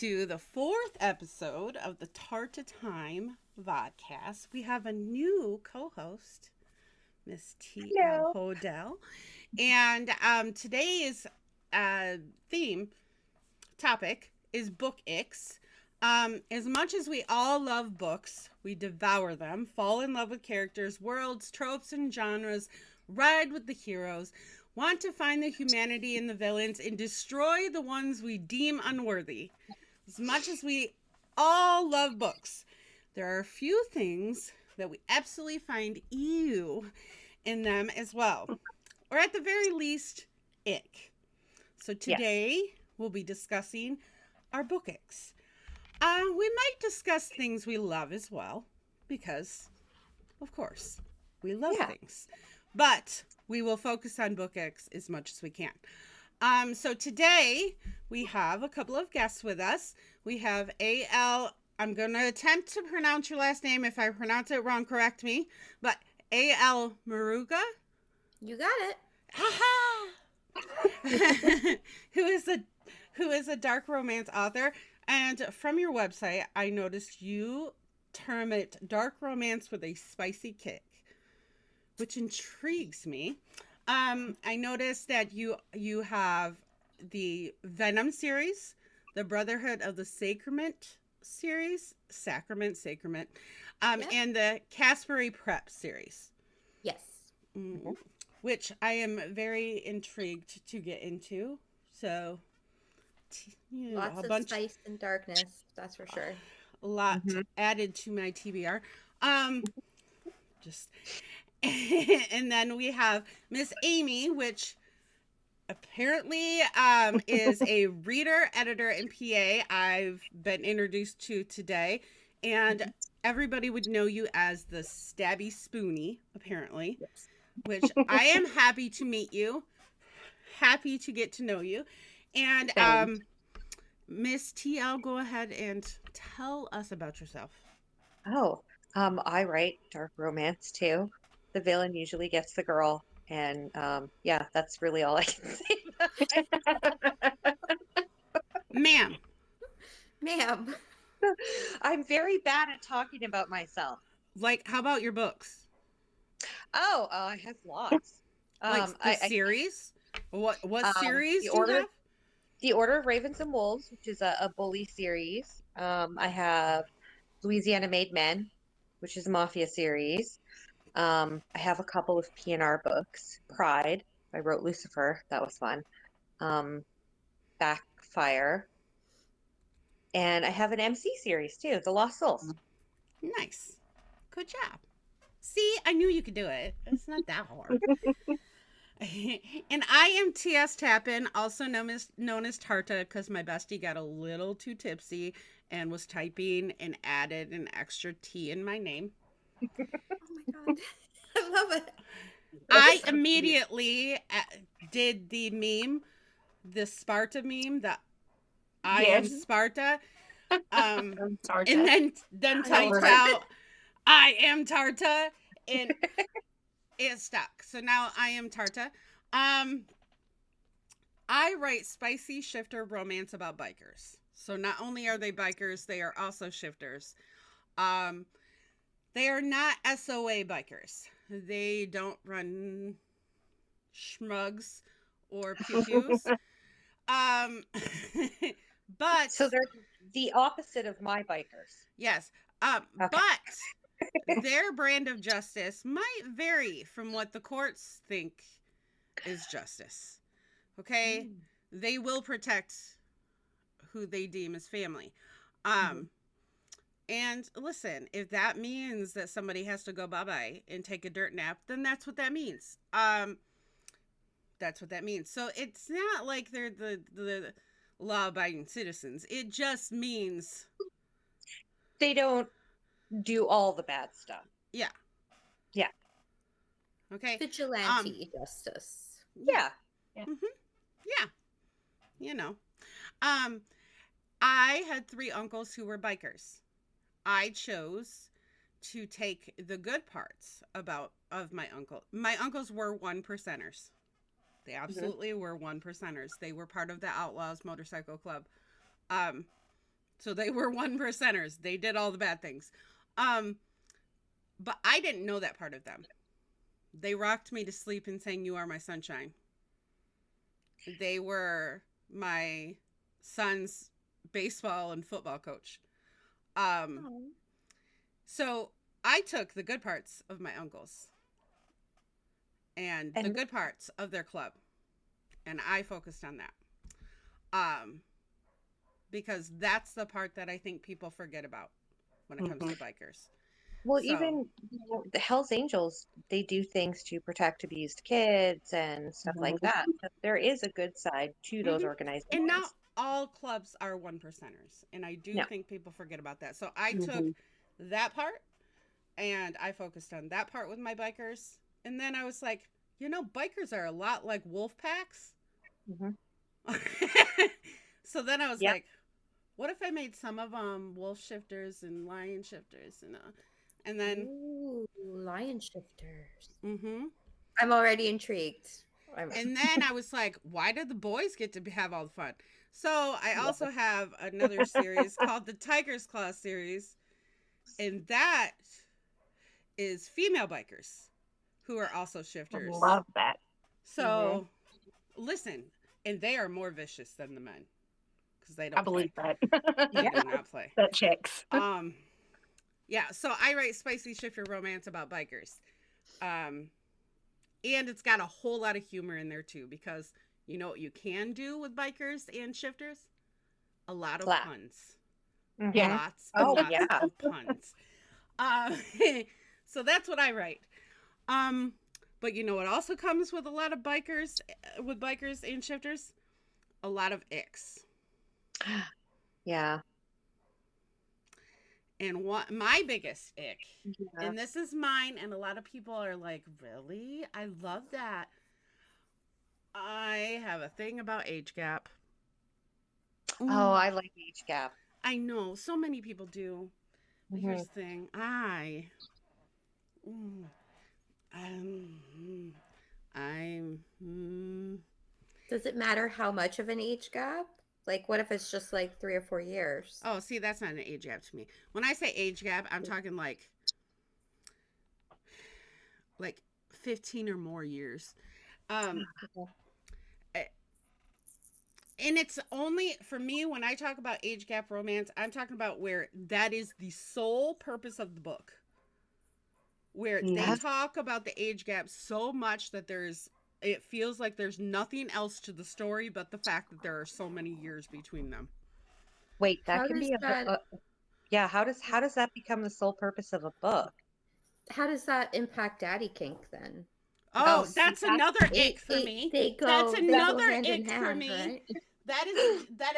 to the fourth episode of the TARTAtimeVodcast. We have a new co-host, Miss T.L. Hello. Hodel. And today's topic is Bookicks. As much as we all love books, we devour them, fall in love with characters, worlds, tropes, and genres, ride with the heroes, want to find the humanity in the villains, and destroy the ones we deem unworthy. As much as we all love books, there are a few things that we absolutely find ew in them as well. Or at the very least, ick. So today, we'll be discussing our Bookicks. We might discuss things we love as well, because, of course, we love things. But we will focus on Bookicks as much as we can. So today, we have a couple of guests with us. We have A.L. I'm going to attempt to pronounce your last name. If I pronounce it wrong, correct me. But A.L. Maruga. You got it. Haha! who is a dark romance author. And from your website, I noticed you term it dark romance with a spicy kick, which intrigues me. I noticed that you have the Venom series, the Brotherhood of the Sacrament series, Sacrament, and the Caspery Prep series. Yes. Mm-hmm. Which I am very intrigued to get into. So, Lots of spice and darkness, that's for sure. A lot added to my TBR. And then we have Miss Amy, which apparently is a reader, editor, and PA I've been introduced to today. And everybody would know you as the Stabbyspoonie, apparently. Yes. Which I am happy to meet you. Happy to get to know you. And Miss TL, go ahead and tell us about yourself. I write dark romance too. The villain usually gets the girl, and that's really all I can say about it. Ma'am. I'm very bad at talking about myself. Like, how about your books? I have lots. Like the series? What series do you have? The Order of Ravens and Wolves, which is a bully series. I have Louisiana Made Men, which is a mafia series. I have a couple of P&R books. Pride, I wrote Lucifer. That was fun. Backfire. And I have an MC series too, The Lost Souls. Nice. Good job. See, I knew you could do it. It's not that hard. And I am T.S. Tappin, also known as Tarta, because my bestie got a little too tipsy and was typing and added an extra T in my name. Oh my god. I love it. I immediately did the meme, the Sparta meme, that I am Sparta. And then typed out, I am Tarta, and it stuck. So now I am Tarta. I write spicy shifter romance about bikers. So not only are they bikers, they are also shifters. They are not SOA bikers. They don't run shmugs or pew-pews. But so they're the opposite of my bikers. Yes. Okay. But their brand of justice might vary from what the courts think is justice. Okay? They will protect who they deem as family. And listen, if that means that somebody has to go bye-bye and take a dirt nap, then that's what that means. That's what that means. So it's not like they're the law-abiding citizens. It just means they don't do all the bad stuff. Yeah. Okay. Vigilante justice. Yeah. You know. I had 3 uncles who were bikers. I chose to take the good parts of my uncle. My uncles were 1%ers. They absolutely were 1%ers. They were part of the Outlaws Motorcycle Club. So they were 1%ers. They did all the bad things. But I didn't know that part of them. They rocked me to sleep and sang "You Are My Sunshine." They were my son's baseball and football coach. So I took the good parts of my uncles and the good parts of their club, and I focused on that. Because that's the part that I think people forget about when it comes to bikers. Well, even the Hells Angels, they do things to protect abused kids and stuff like that. So there is a good side to those organizations. And not all clubs are 1%ers. And I do think people forget about that. So I took that part and I focused on that part with my bikers. And then I was like, bikers are a lot like wolf packs. So then I was like, what if I made some of them wolf shifters and lion shifters? And then... Ooh, lion shifters. I'm already intrigued. And then I was like, why did the boys get to have all the fun? So I also have another series called the Tiger's Claw series. And that is female bikers who are also shifters. I love that. So listen, and they are more vicious than the men. Because they don't believe that. They do not play. That checks. Yeah, so I write spicy shifter romance about bikers. And it's got a whole lot of humor in there too, because you know what you can do with bikers and shifters? A lot of puns. Yeah. Lots of puns. So that's what I write. But you know what also comes with a lot of bikers and shifters? A lot of icks. Yeah. And what my biggest ick, and this is mine, and a lot of people are like, really? I love that. I have a thing about age gap. Oh, I like age gap. I know, so many people do. But here's the thing. Does it matter how much of an age gap? Like, what if it's just like 3 or 4 years? Oh, see, that's not an age gap to me. When I say age gap, I'm talking like 15 or more years. And it's only, for me, when I talk about age gap romance, I'm talking about where that is the sole purpose of the book. Where they talk about the age gap so much that it feels like there's nothing else to the story but the fact that there are so many years between them. Wait, that can be how does that become the sole purpose of a book? How does that impact daddy kink then? Oh, that's another ick for me. That's another ick for me. Right? That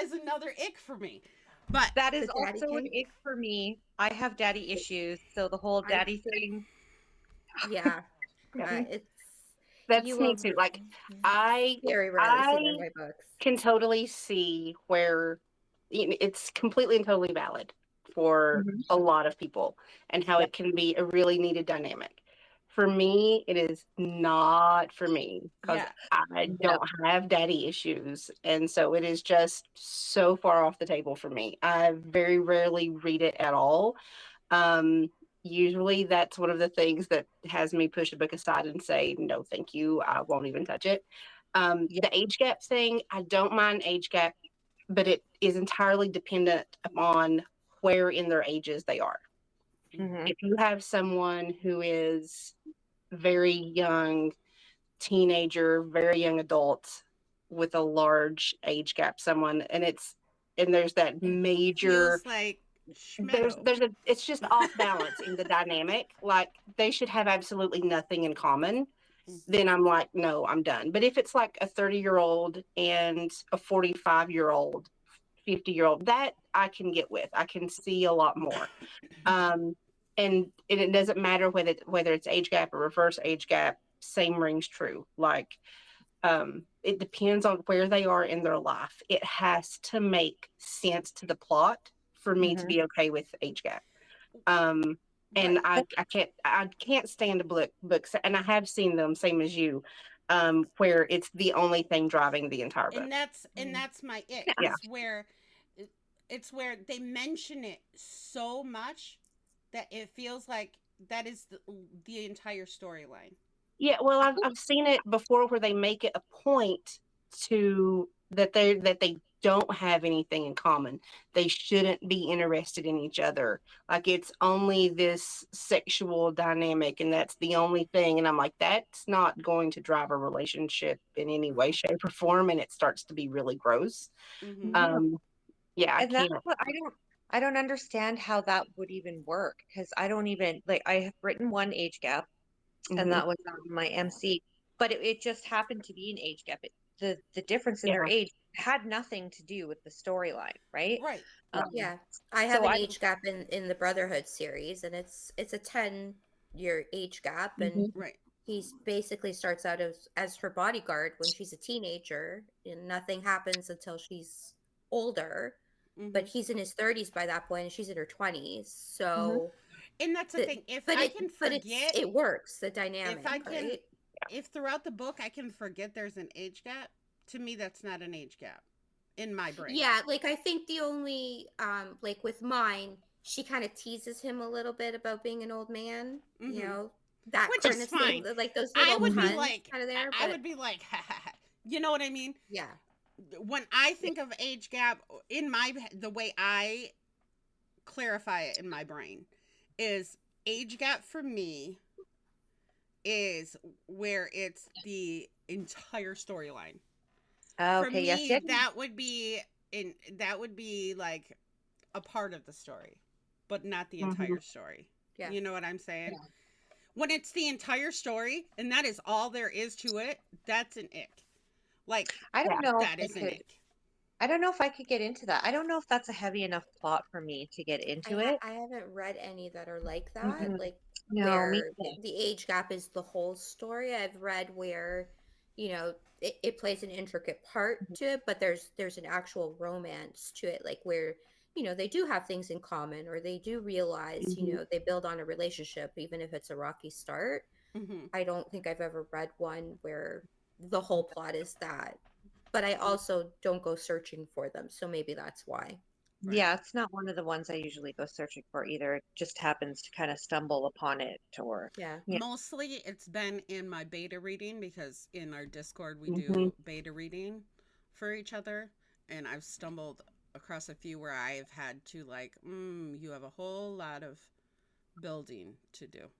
is another ick for me. But that is also an ick for me. I have daddy issues, so the whole daddy thing. Yeah. That's me too. Like, I can totally see where it's completely and totally valid for a lot of people and how it can be a really needed dynamic. For me, it is not for me because I don't have daddy issues. And so it is just so far off the table for me. I very rarely read it at all. Usually that's one of the things that has me push a book aside and say, no, thank you. I won't even touch it. The age gap thing, I don't mind age gap, but it is entirely dependent upon where in their ages they are. If you have someone who is very young teenager, very young adult with a large age gap, and there's that major, feels like it's just off balance in the dynamic. Like, they should have absolutely nothing in common. Then I'm like, no, I'm done. But if it's like a 30-year-old and a 45-year-old, 50-year-old, that I can get with. I can see a lot more. And it doesn't matter whether it's age gap or reverse age gap, same rings true. Like, it depends on where they are in their life. It has to make sense to the plot for me to be okay with age gap. And I can't stand a books, and I have seen them, same as you, where it's the only thing driving the entire book. And that's my ick. Is where it's where they mention it so much that it feels like that is the entire storyline. Yeah, well, I've seen it before where they make it a point to that they don't have anything in common. They shouldn't be interested in each other. Like it's only this sexual dynamic, and that's the only thing. And I'm like, that's not going to drive a relationship in any way, shape, or form. And it starts to be really gross. Mm-hmm. Yeah, I And that's can't. what I don't understand how that would even work, because I don't even like, I have written one age gap, and Mhm. that was my MC, but it just happened to be an age gap. The difference in Yeah. their age had nothing to do with the storyline, right? Right. Yeah, I have So an I age gap in the Brotherhood series, and it's a 10-year age gap, and Mhm. Right. he basically starts out as her bodyguard when she's a teenager, and nothing happens until she's older. Mm-hmm. But he's in his 30s by that point, and she's in her 20s. Mhm. So, And that's the thing. If but I can forget, it works, the dynamic, if I can, right? if throughout the book I can forget there's an age gap, to me that's not an age gap in my brain. Yeah, like I think the only like with mine, she kind of teases him a little bit about being an old man, you Mm-hmm. know, that Which kind is of thing, fine. like those I little would be puns like, kind of there. I But would be like, ha, ha, ha. You know what I mean? yeah, When I think of age gap in the way I clarify it in my brain is age gap for me is where it's the entire storyline. For Okay, yes, me, yeah. that would be like a part of the story, but not the Mhm. entire story. yeah. You know what I'm saying? When it's the entire story and that is all there is to it, that's an ick. Like I don't know that if is I an could. ick. I don't know if I could get into that. I don't know if that's a heavy enough plot for me to get into it. I haven't read any that are like that, Mhm. like No, me where too. the age gap is the whole story. I've read where, you know, it plays an intricate part to it, but there's an actual romance to it, like where, you know, they do have things in common, or they do realize, you Mhm. know, they build on a relationship, even if it's a rocky start. Mm-hmm. I don't think I've ever read one where the whole plot is that, but I also don't go searching for them, so maybe that's why. Right. Yeah, it's not one of the ones I usually go searching for either. It just happens to kind of stumble upon it, or Yeah. yeah. Mostly it's been in my beta reading because in our Discord we Mhm. do beta reading for each other. And I've stumbled across a few where I've had to like, you have a whole lot of building to do.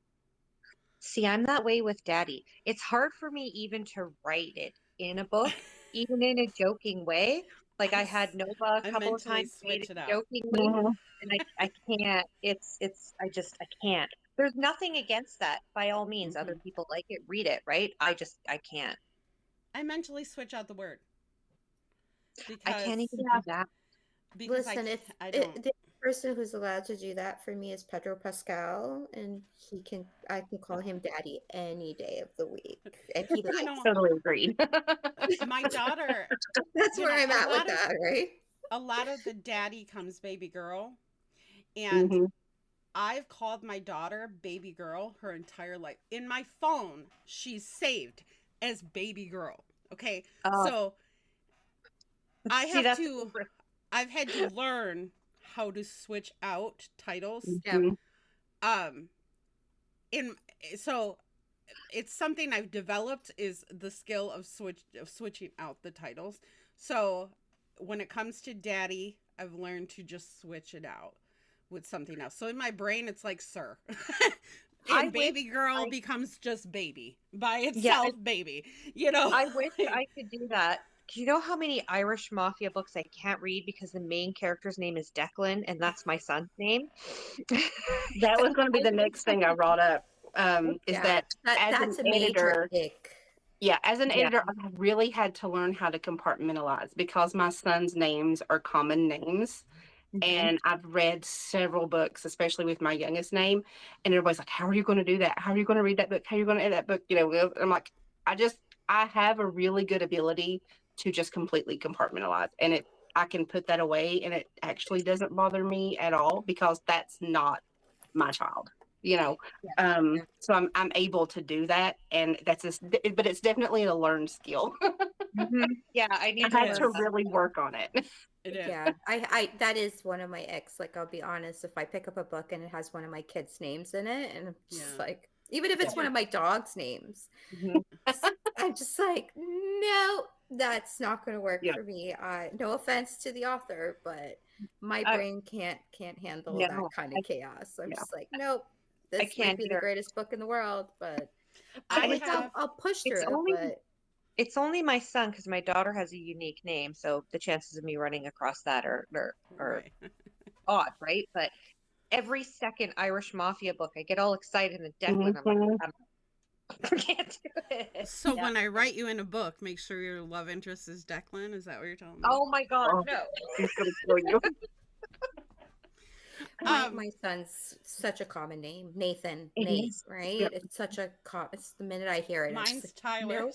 See, I'm that way with Daddy. It's hard for me even to write it in a book, even in a joking way. Like I had Nova a I couple of mentally times read switch it it out. jokingly, and I can't. I can't. There's nothing against that. By all means, other Mhm. people like it, read it, right? I can't. I mentally switch out the word I because can't even Yeah. do that. Listen, if I don't. the person who's allowed to do that for me is Pedro Pascal, and I can call him daddy any day of the week if he You likes. know, Totally agreed. my daughter, That's you where know, I'm at with that, right? a lot of the daddy comes baby girl, and Mhm. I've called my daughter baby girl her entire life. In my phone, she's saved as baby girl. Okay. Oh, So I see, have that's to, I've had to learn how to switch out titles. Yeah. Mhm. Um, in, so it's something I've developed is the skill of switching out the titles. So when it comes to daddy, I've learned to just switch it out with something else. So in my brain, it's like sir, I and wish baby girl I becomes just baby by yeah, itself, baby. You know, I wish I could do that. Do you know how many Irish mafia books I can't read because the main character's name is Declan, and that's my son's name? That was going to be I the wish next I thing I could. brought up. Is Yeah. that as an That's a major editor, ick. yeah, as an Yeah. editor, I've really had to learn how to compartmentalize because my son's names are common names. Mhm. And I've read several books, especially with my youngest name. And everybody's like, how are you going to do that? How are you going to read that book? How are you going to edit that book? You know, I'm like, I have a really good ability to just completely compartmentalize. And I can put that away and it actually doesn't bother me at all because that's not my child, you know. Yeah. So I'm able to do that. And but it's definitely a learned skill. Mhm. Yeah, I it need I to had learn to is. how to really do that. work on it. It is. Yeah, I that is one of my icks. Like, I'll be honest, if I pick up a book and it has one of my kids' names in it, and I'm just Yeah. like, even if it's one of my dog's names, Mhm. I'm just like, no, that's not going to work Yeah. for me. No offense to the author, but my I- brain can't handle No, that kind of chaos. I'm no. just like, nope, this might can't be the either. greatest book in the world, but I have I'll push it's through it. only- But It's only my son because my daughter has a unique name, so the chances of me running across that are right. odd, right? But every second Irish Mafia book, I get all excited and Declan, Mhm. I can't do it. So Yeah. when I write you in a book, make sure your love interest is Declan. Is that what you're telling me? Oh my God, Oh. no. He's gonna kill you. my son's such a common name, Nathan, It Nate, is. right? Yep. It's such a it's the minute I hear it, I'm just Mine's like, Tyler. nope.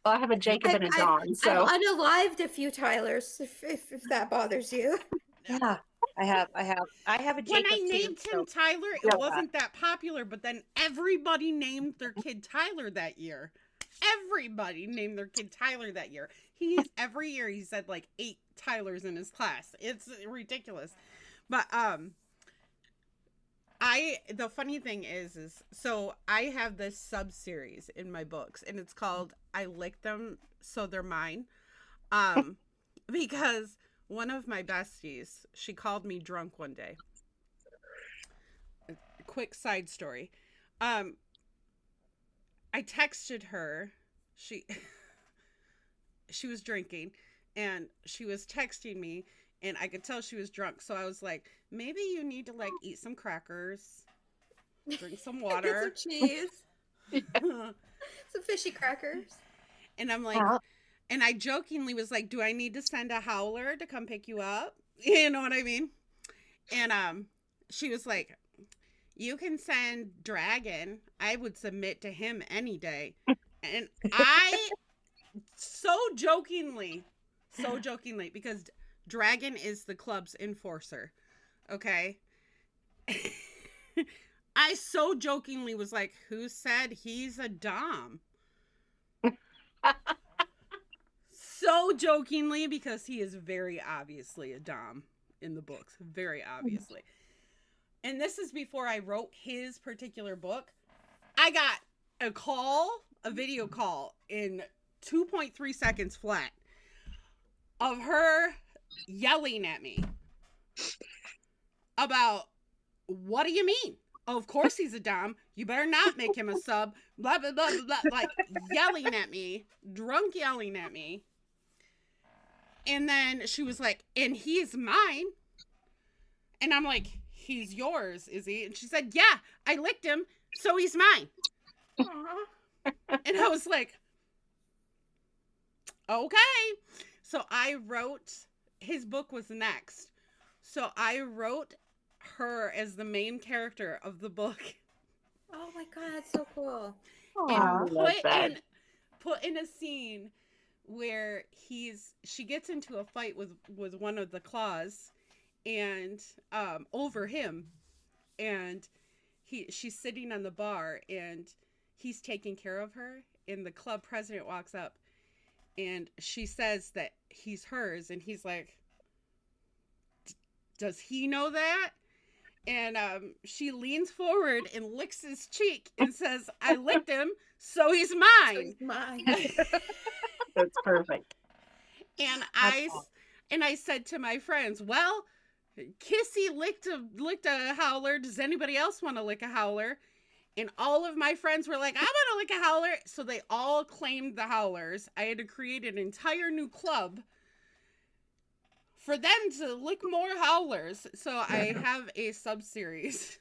Well, I have a Jacob and a John, so I've unalived a few Tylers, if that bothers you. Yeah, I have a When Jacob I too. named him So Tyler, it Yeah. wasn't that popular, but then everybody named their kid Tyler that year. Everybody named their kid Tyler that year. Every year he said like 8 Tylers in his class. It's ridiculous. But the funny thing is so I have this sub series in my books, and it's called I Lick Them So They're Mine. Because one of my besties, she called me drunk one day. A quick side story. I texted her. She was drinking, and she was texting me, and I could tell she was drunk. So I was like, maybe you need to like eat some crackers, drink some Get water. some cheese, some fishy crackers. And I'm like, and I jokingly was like, do I need to send a howler to come pick you up? You know what I mean? And she was like, you can send Dragon. I would submit to him any day. And I so jokingly, because Dragon is the club's enforcer. Okay. I so jokingly was like, who said he's a dom? So jokingly, because he is very obviously a dom in the books. Very obviously. And this is before I wrote his particular book. I got a video call in 2.3 seconds flat of her yelling at me about, what do you mean? Of course he's a dom. You better not make him a sub. Blah, blah, blah, blah, blah. Like yelling at me. Drunk yelling at me. And then she was like, and he's mine. And I'm like, he's yours, is he? And she said, yeah, I licked him, so he's mine. And I was like, okay. So I wrote, his book was next. So I wrote her as the main character of the book. Oh my God, that's so cool. And put in a scene where she gets into a fight with one of the claws, and over him, and she's sitting on the bar, and he's taking care of her, and the club president walks up, and she says that he's hers, and he's like, does he know that? And she leans forward and licks his cheek and says, I licked him, so he's mine. So he's mine. that's perfect. And I said to my friends, well, Kissy licked a howler. Does anybody else want to lick a howler? And all of my friends were like, I want to lick a howler. So they all claimed the howlers. I had to create an entire new club for them to lick more howlers. So I have a sub-series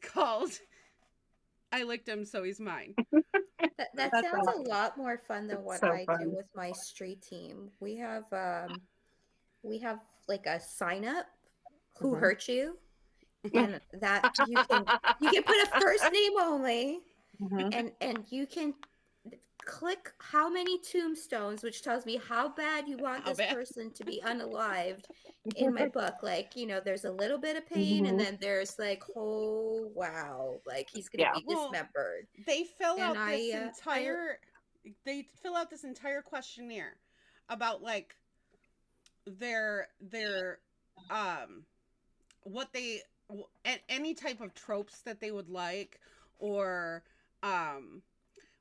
called I Licked Him, So He's Mine. That sounds a lot more fun than what So I do fun. with my street team. We have like a sign up, who hurt you, and that you can put a first name only, and you can click how many tombstones, which tells me how bad you want this person to be unalived in my book. Like, there's a little bit of pain, and then there's like, oh wow, like he's gonna be dismembered. They fill out this entire questionnaire. about like their what they any type of tropes that they would like, or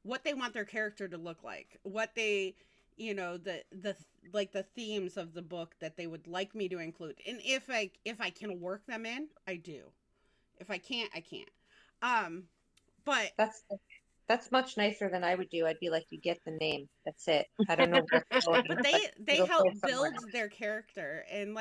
what they want their character to look like, what they, the like the themes of the book that they would like me to include. And if I can work them in, I do. If I can't, I can't. But that's much nicer than I would do. I'd be like, you get the name. That's it. I don't know where it's going, but they it'll help go somewhere. build their character, and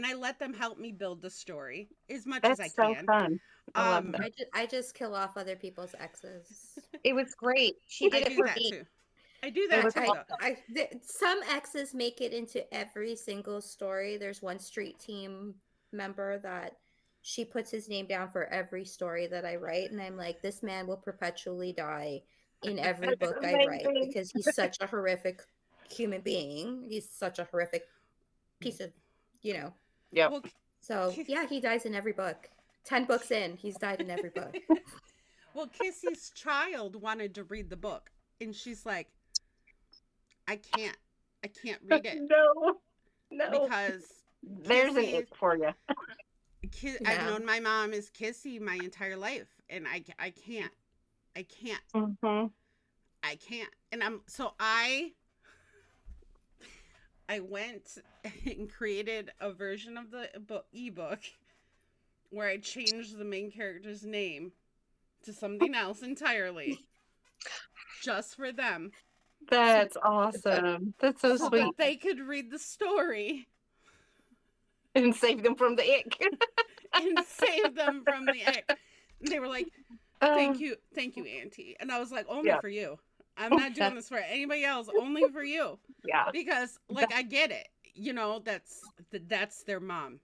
I let them help me build the story as much That's as I so can. fun. I love that. I just kill off other people's exes. It was great. She did I it do for that me. too. I do that was too. though. Some exes make it into every single story. There's one street team member that she puts his name down for every story that I write, and I'm like, this man will perpetually die in every That's book I write amazing. because he's such a horrific human being. He's such a horrific piece of, Yep. Well, So yeah, he dies in every book. 10 books in, he's died in every book. well, Kissy's child wanted to read the book, and she's like, I can't read it No. because There's an Kissy- ick for you. I've Yeah. known my mom as Kissy my entire life, and I can't. Mm-hmm. I can't. And I went and created a version of the ebook where I changed the main character's name to something else entirely, just for them, That's awesome. That's so so sweet. that they could read the story And save them from the ick. and save them from the ick. And they were like, thank you, Auntie. And I was like, only Yeah. for you. I'm not doing this for anybody else, only for you. Yeah. Because I get it. That's their mom.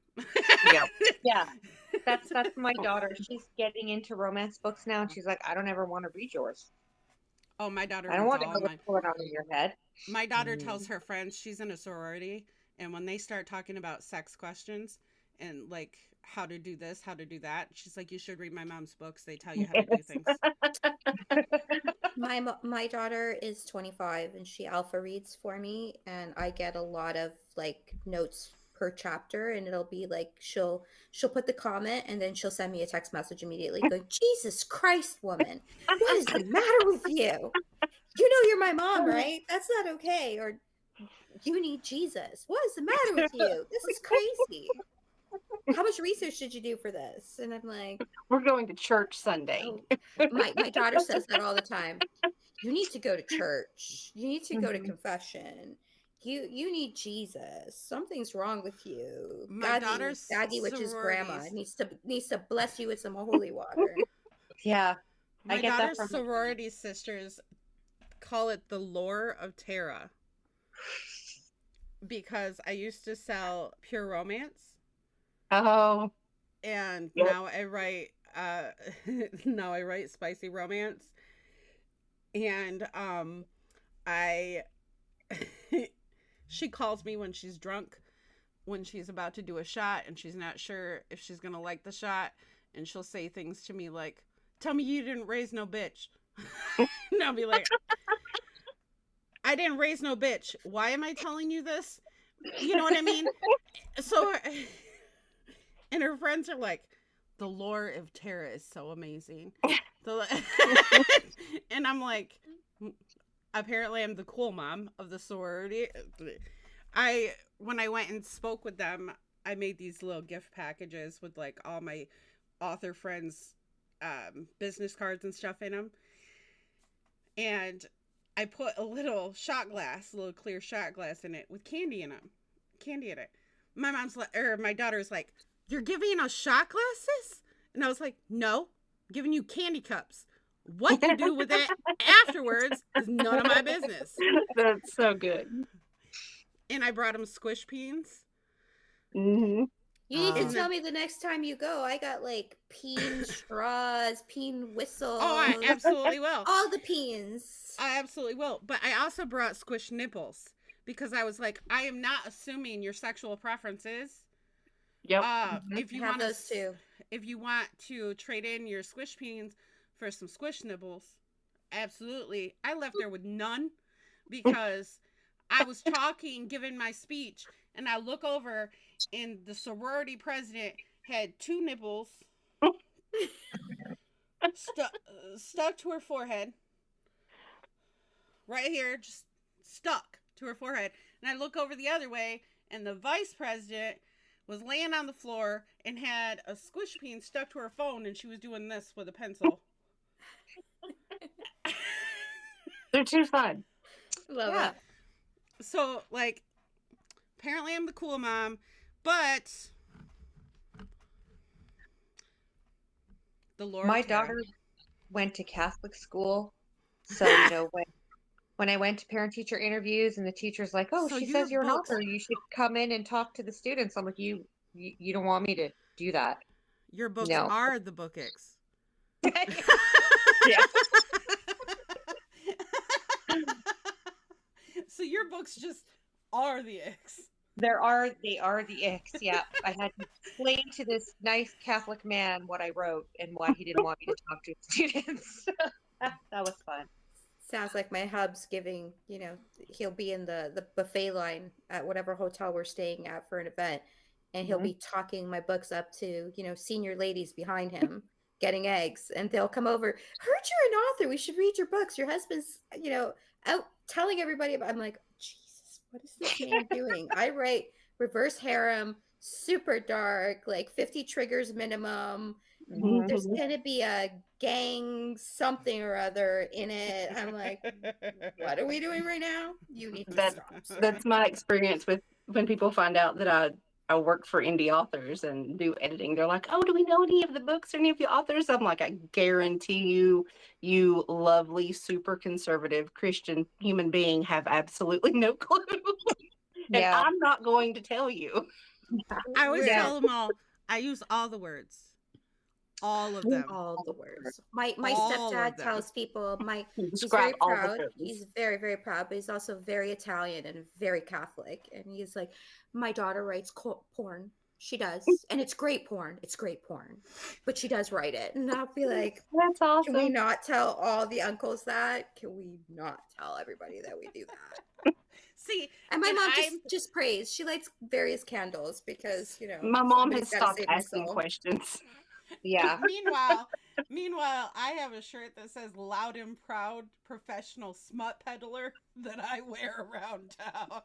Yeah. Yeah. That's my daughter. She's getting into romance books now, and she's like, I don't ever want to read yours. Oh, my daughter I don't reads want to all know of mine. what's going on in your head. My daughter tells her friends, she's in a sorority, and when they start talking about sex questions and like how to do this, how to do that, she's like, you should read my mom's books. They tell you how to do things. My daughter is 25 and she alpha reads for me, and I get a lot of like notes per chapter, and it'll be like she'll put the comment and then she'll send me a text message immediately going, Jesus Christ, woman, what is the matter with you? You know you're my mom, right? That's not okay. Or you need Jesus. What is the matter with you? This is crazy. How much research did you do for this? And I'm like, We're going to church Sunday. oh. My daughter says that all the time. You need to go to church. You need to go to confession. You need Jesus. Something's wrong with you. My daughter's Daddy, which is grandma, sororities. needs to bless you with some holy water. Yeah. I My get that daughter's from sorority sisters call it the lore of Tara, because I used to sell pure romance, Oh. and Yep. now I write spicy romance, and she calls me when she's drunk, when she's about to do a shot and she's not sure if she's gonna like the shot, and she'll say things to me like, tell me you didn't raise no bitch. And I'll be like, I didn't raise no bitch. Why am I telling you this? You know what I mean? So, and her friends are like, the lore of Tara is so amazing. And I'm like, apparently I'm the cool mom of the sorority. When I went and spoke with them, I made these little gift packages with like all my author friends' business cards and stuff in them. And I put a little clear shot glass in it with candy in it. My my daughter's like, you're giving us shot glasses? And I was like, no, I'm giving you candy cups. What you do with it afterwards is none of my business. That's so good. And I brought them squish peens. Mm-hmm. You need to Um, tell me the next time you go. I got like peen straws, peen whistles. Oh, I absolutely will. All the peens. I absolutely will. But I also brought squish nipples, because I was like, I am not assuming your sexual preferences. Yep. If you I have want those too. if you want to trade in your squish peens for some squish nibbles, absolutely. I left there with none, because I was talking, giving my speech, and I look over, and the sorority president had 2 nipples stuck to her forehead, right here, just stuck to her forehead. And I look over the other way, and the vice president was laying on the floor and had a squish peen stuck to her phone, and she was doing this with a pencil. They're too fun. Love Yeah. it. So, like, apparently I'm the cool mom, but the Lord. My daughter went to Catholic school, so you know when I went to parent-teacher interviews and the teacher's like, "Oh, So she your says you're an books- author. You should come in and talk to the students." I'm like, you don't want me to do that. Your books No. are the Bookicks. Yeah. So your books just are the Icks. They are the Icks. Yeah. I had to explain to this nice Catholic man what I wrote and why he didn't want me to talk to students. That was fun. Sounds like my hub's giving, he'll be in the buffet line at whatever hotel we're staying at for an event, and he'll be talking my books up to, senior ladies behind him getting eggs, and they'll come over. Heard you're an author. We should read your books. Your husband's, out telling everybody about. I'm like, Jesus, what is this man doing? I write reverse harem, super dark, like 50 triggers minimum. Mhm. There's gonna be a gang something or other in it. I'm like, what are we doing right now? You need to stop. sir. That's my experience with when people find out that I work for indie authors and do editing. They're like, "Oh, do we know any of the books or any of the authors?" I'm like, "I guarantee you, you lovely, super conservative Christian human being have absolutely no clue." And Yeah. I'm not going to tell you. I always Yeah. tell them all, I use all the words. All of them. All the words. My All of stepdad them. tells people he's Describe very all the proud. things. He's very, very proud, but he's also very Italian and very Catholic. And he's like, my daughter writes porn. She does. And it's great porn. It's great porn. But she does write it. And I'll be like, That's awesome. can we not tell all the uncles that? Can we not tell everybody that we do that? See, And my and mom I'm- just prays. She lights various candles because, My mom somebody's has gotta stopped save my asking soul. questions. Yeah. Meanwhile, I have a shirt that says "Loud and Proud Professional Smut Peddler" that I wear around town.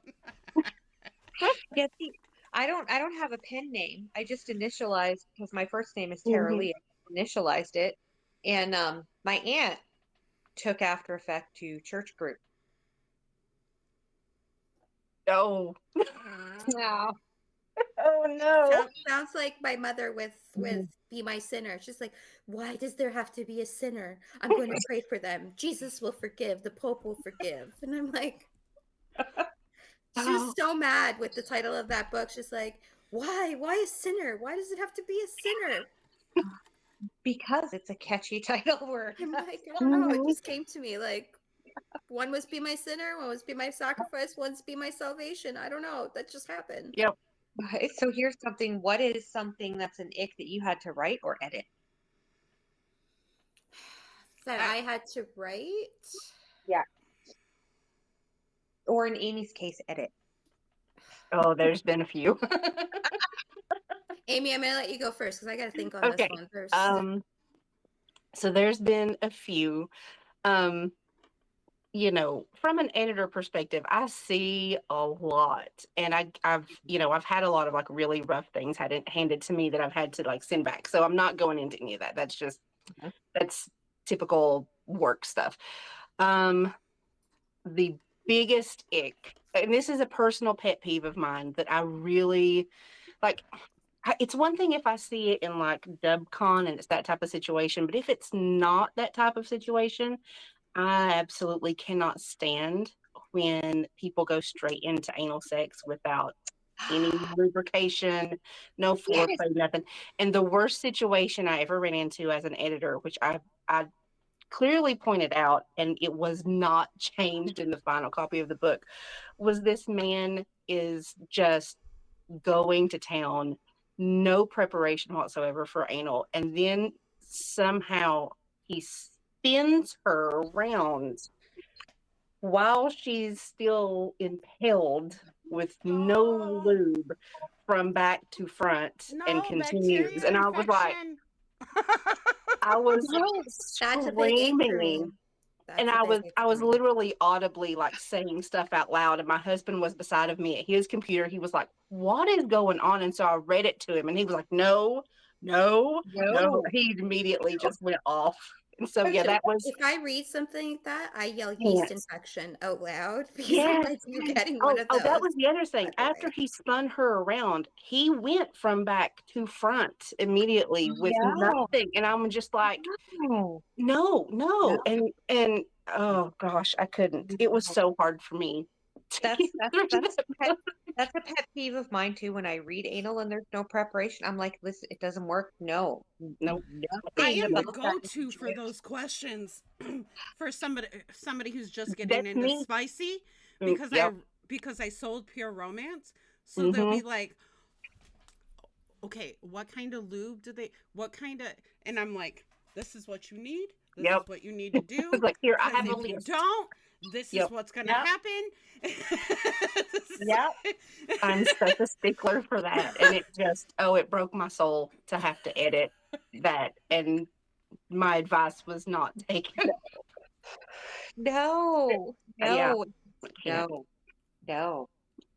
Yeah, see, I don't have a pen name. I just initialized because my first name is Tara Mhm. Lee. I initialized it, and my aunt took after effect to church group. Oh. No. Oh no. Sounds like my mother with Be My Sinner. She's like, why does there have to be a sinner? I'm going to pray for them. Jesus will forgive. The Pope will forgive. And I'm like, she was so mad with the title of that book. She's like, why? Why a sinner? Why does it have to be a sinner? Because it's a catchy title word. I'm like, I don't know. It just came to me like, one was Be My Sinner, one was Be My Sacrifice, one's Be My Salvation. I don't know. That just happened. Yep. Okay, so here's something. What is something that's an ick that you had to write or edit? That I had to write. Yeah. Or in Amy's case, edit. Oh, there's been a few. Amy, I'm gonna let you go first because I gotta think on Okay. this one first. So there's been a few. From an editor perspective, I see a lot, and I've had a lot of like really rough things handed to me that I've had to like send back. So I'm not going into any of that. That's just that's typical work stuff. The biggest ick, and this is a personal pet peeve of mine that I really like. It's one thing if I see it in like DubCon and it's that type of situation, but if it's not that type of situation, I absolutely cannot stand when people go straight into anal sex without any lubrication, no foreplay, nothing. And the worst situation I ever ran into as an editor, which I clearly pointed out, and it was not changed in the final copy of the book, was this man is just going to town, no preparation whatsoever for anal, and then somehow he spins her around while she's still impaled with no Oh, lube from back to front and no, continues. bacteria And I was like, infection. I was That's a big ick for me. screaming. And That's a big ick I for was me. literally audibly like saying stuff out loud, and my husband was beside of me at his computer. He was like, "What is going on?" And so I read it to him, and he was like, "No, no, no." No. He immediately just went off. And so yeah, that was If I read something like that, I yell yeast yes, infection out loud because I'm yes. like, you're getting one of Oh, that those. was the other thing. By the After way. he spun her around, he went from back to front immediately with Yeah. nothing, and I'm just like, No. no, No. no. And oh gosh, I couldn't. It was so hard for me to That's get that's through that's that pet, book. that's a pet peeve of mine too. When I read anal and there's no preparation, I'm like, listen, it doesn't work. No, Nope. I nothing am the about that is go-to for enjoyable. those questions for somebody who's just getting That's into me. spicy Mm, yep. because I sold pure romance. So they'll Mm-hmm. be like, okay, what kind of lube do they? What kind of? And I'm like, this is what you need. This Yep. is what you need to do. It's like, here, I Because have a if you list. don't, this is Yep. what's gonna Yep. happen. Yep. I'm such a stickler for that. And it just, oh, it broke my soul to have to edit that. And my advice was not taken. No, Yeah, no, I can't. no, no.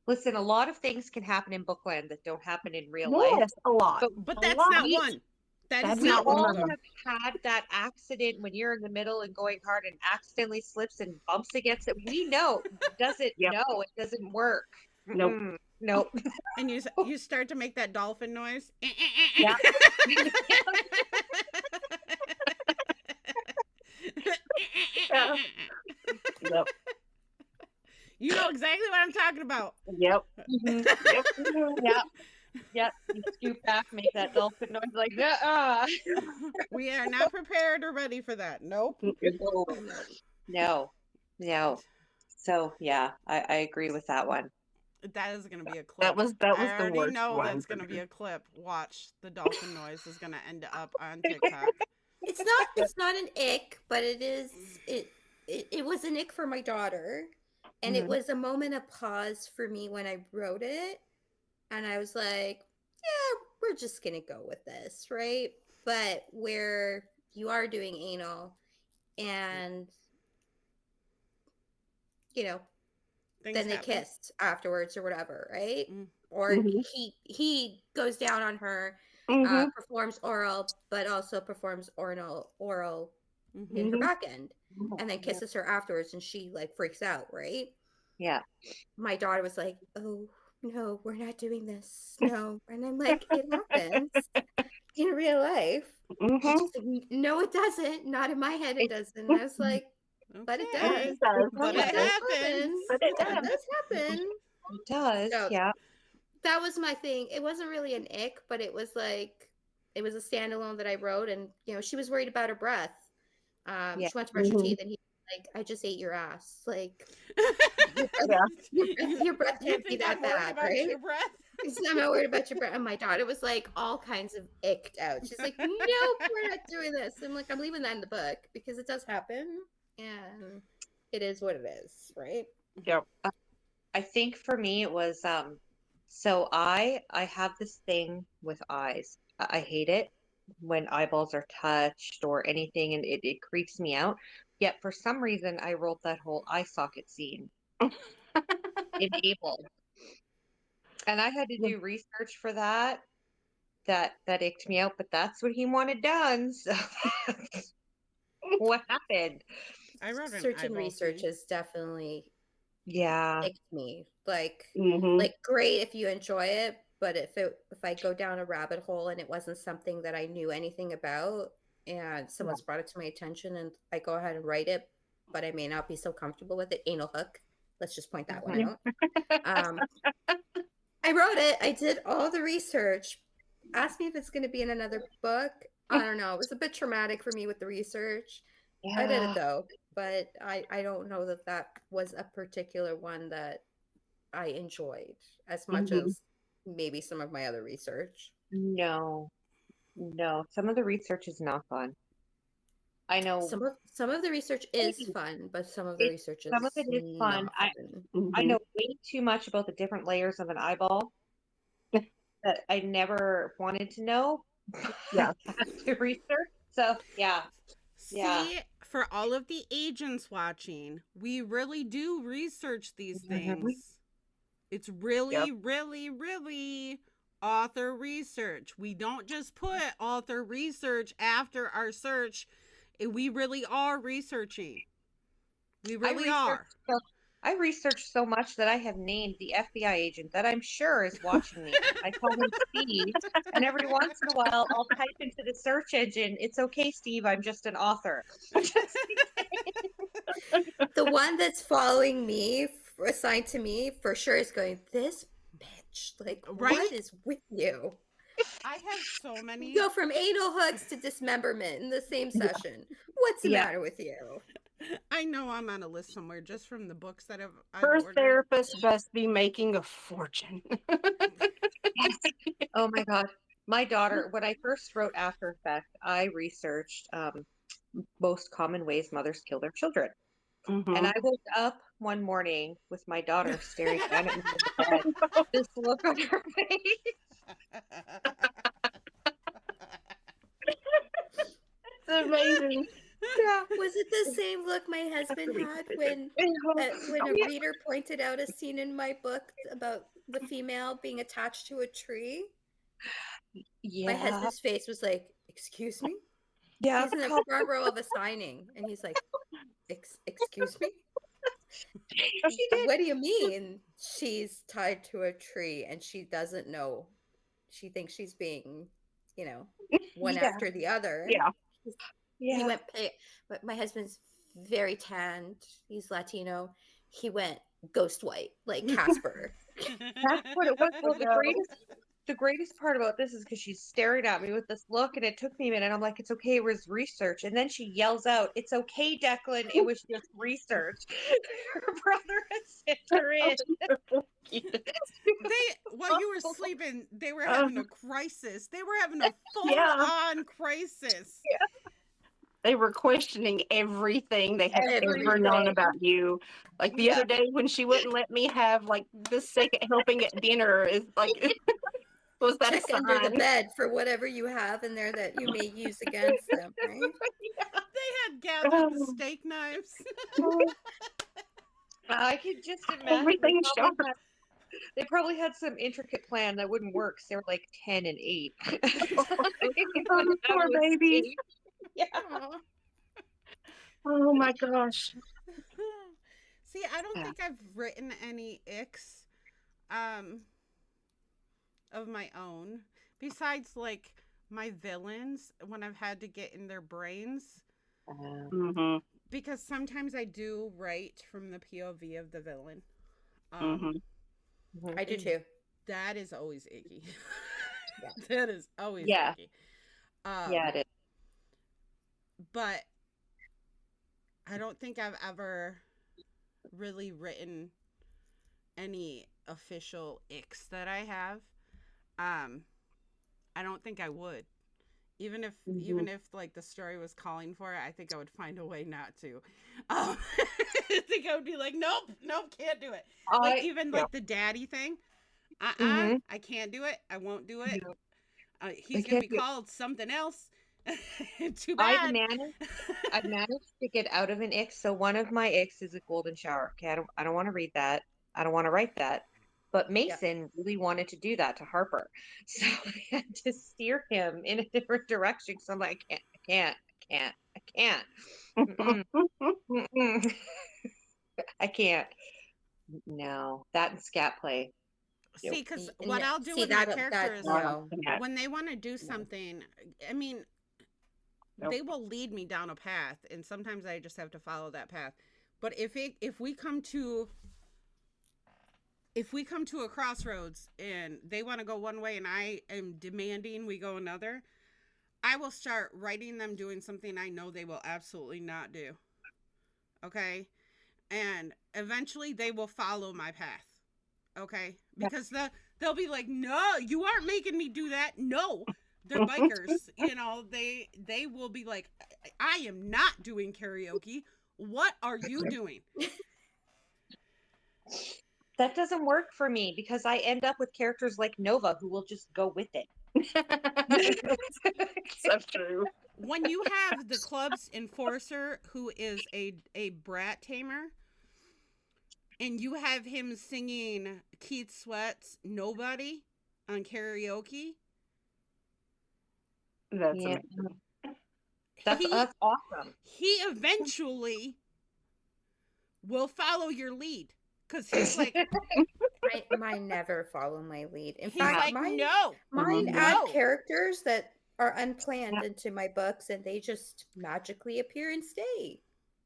Listen, a lot of things can happen in Bookland that don't happen in real life, Yes, a lot. but But A that's lot. not we one. That is That's we not not one one all of of them. them. have had that accident when you're in the middle and going hard and accidentally slips and bumps against it. We know doesn't Yep. no, it doesn't work. Nope. Mm-mm. Nope. And you start to make that dolphin noise. Yeah. Yeah. Yep. You know exactly what I'm talking about. Yep. Mhm. Yep. Yeah. Yep. You scoop back, make that dolphin noise like that. We are not prepared or ready for that. Nope. No. No. No. So yeah, I agree with that one. That is going to be a That clip. was I the already worst know one that's for going to be me. a clip. Watch, the dolphin noise is going to end up on TikTok. It's not an ick, but it was an ick for my daughter. And it Mhm. was a moment of pause for me when I wrote it. And I was like, yeah, we're just gonna go with this, right? But where you are doing anal and you know, Things then they happen. kissed afterwards or whatever, right? Mm. Or Mhm. he goes down on her, Mhm. performs oral, but also performs oral in her Mm-hmm. Mhm. back end, and then Yeah. kisses her afterwards, and she like freaks out, right? Yeah. My daughter was like, "Oh no, we're not doing this, no," and I'm like, "It happens in real life." And Mhm. she's like, "No, it doesn't. Not in my head, it It, doesn't." And I was like, "But it Okay. does. It does. But it it It does. does happens. happen. But it It does. does happen." It does. So Yeah. that was my thing. It wasn't really an ick, but it was like it was a standalone that I wrote, and she was worried about her breath. Yeah. She went to brush her Mhm. teeth, and he was like, "I just ate your ass. Like Yeah. your breath You can't be think that I'm worried bad, about right?" your breath? I'm not worried about your breath. And my daughter was like all kinds of icked out. She's like, "Nope, we're not doing this." I'm like, I'm leaving that in the book because it does happen, and it is what it is, right? Yep. I think for me it was so I have this thing with eyes. I hate it when eyeballs are touched or anything and it creeps me out. Yet for some reason I wrote that whole eye socket scene enabled. And I had to do research for that. That icked me out, but that's what he wanted done. So what happened? I wrote an Certain eyeball research scene. has definitely Yeah. icked me. Mhm. Like great if you enjoy it, but if I go down a rabbit hole and it wasn't something that I knew anything about, and someone's brought it to my attention and I go ahead and write it, but I may not be so comfortable with it. Anal hook. Let's just point that one Mhm. out. Um, I wrote it. I did all the research. Asked me if it's going to be in another book. I don't know. It was a bit traumatic for me with the research. I did it Yeah. though, but I don't know that that was a particular one that I enjoyed as much Mhm. as maybe some of my other research. No. No. Some of the research is not fun. I know Some of the research is fun, but some of the research is some of it is fun. not fun. I know way too much about the different layers of an eyeball that I never wanted to know. Yeah. To research. So yeah. See, for all of the agents watching, we really do research these things. It's really, really, really author research. We don't just put author research after our search. We really are researching. We really are. I researched so much that I have named the FBI agent that I'm sure is watching me. I call him Steve, and every once in a while I'll type into the search engine, "It's okay, Steve, I'm just an author." The one that's following me, assigned to me, for sure is going, "This bitch, like, Right? what is with you?" I have so many. You go from anal hooks to dismemberment in the same session. What's the matter with you? I know I'm on a list somewhere just from the books that I've First ordered. therapist must be making a fortune. Oh my God. My daughter, when I first wrote After Effect, I researched most common ways mothers kill their children. And I woke up one morning with my daughter staring down at me in the bed, this look on her face. It's amazing. Yeah. Was it the same look my husband had when a reader pointed out a scene in my book about the female being attached to a tree? Yeah. My husband's face was like, "Excuse me?" Yeah. He's in the front row of a signing, and he's like, "Excuse me?" She did. What do you mean she's tied to a tree and she doesn't know? She thinks she's being, one after the other. Yeah. He went, but my husband's very tanned. He's Latino. He went ghost white, like Casper. That's what it was. Well, the greatest part about this is because she's staring at me with this look, and it took me a minute. I'm like, "It's okay, it was research." And then she yells out, "It's okay, Declan, it was just research." Her brother has sent her in. While you were sleeping, they were having a crisis. They were having a full-on crisis. Yeah. They were questioning everything they had ever known about you. Like the other day when she wouldn't let me have like the second helping at dinner, is like, was that check under the bed for whatever you have in there that you may use against them, right? They had gathered the steak knives. I could just imagine. Everything sharp. They probably had some intricate plan that wouldn't work. So they were like 10 and 8. Poor babies. Yeah. Oh my gosh. See, I don't think I've written any icks of my own besides like my villains when I've had to get in their brains. Because sometimes I do write from the POV of the villain. I do too. That is always icky. That is always icky. It is. But I don't think I've ever really written any official icks that I have. I don't think I would. Even if like the story was calling for it, I think I would find a way not to. I think I would be like, nope, can't do it. Like even like the daddy thing. I can't do it. I won't do it. He's gonna be called something else. Too bad. I've managed to get out of an ick. So one of my icks is a golden shower. Okay, I don't want to read that. I don't want to write that. But Mason really wanted to do that to Harper. So I had to steer him in a different direction. So I'm like, I can't. I can't. No, that and scat play. See, because what I'll do with my characters, when they want to do something, I mean, they will lead me down a path, and sometimes I just have to follow that path. But if we come to a crossroads and they want to go one way and I am demanding we go another, I will start writing them doing something I know they will absolutely not do. Okay? And eventually they will follow my path. Okay? Because they'll be like, "No, you aren't making me do that. No, They're bikers. You know, they will be like, I am not doing karaoke. What are you doing? That doesn't work for me because I end up with characters like Nova who will just go with it. So true. When you have the club's enforcer who is a brat tamer, and you have him singing Keith Sweat's Nobody on karaoke. That's Yeah. amazing. That's awesome. He eventually will follow your lead. Because he's like, Mine never follow my lead. In he's fact, like, mine no. add characters that are unplanned into my books, and they just magically appear and stay.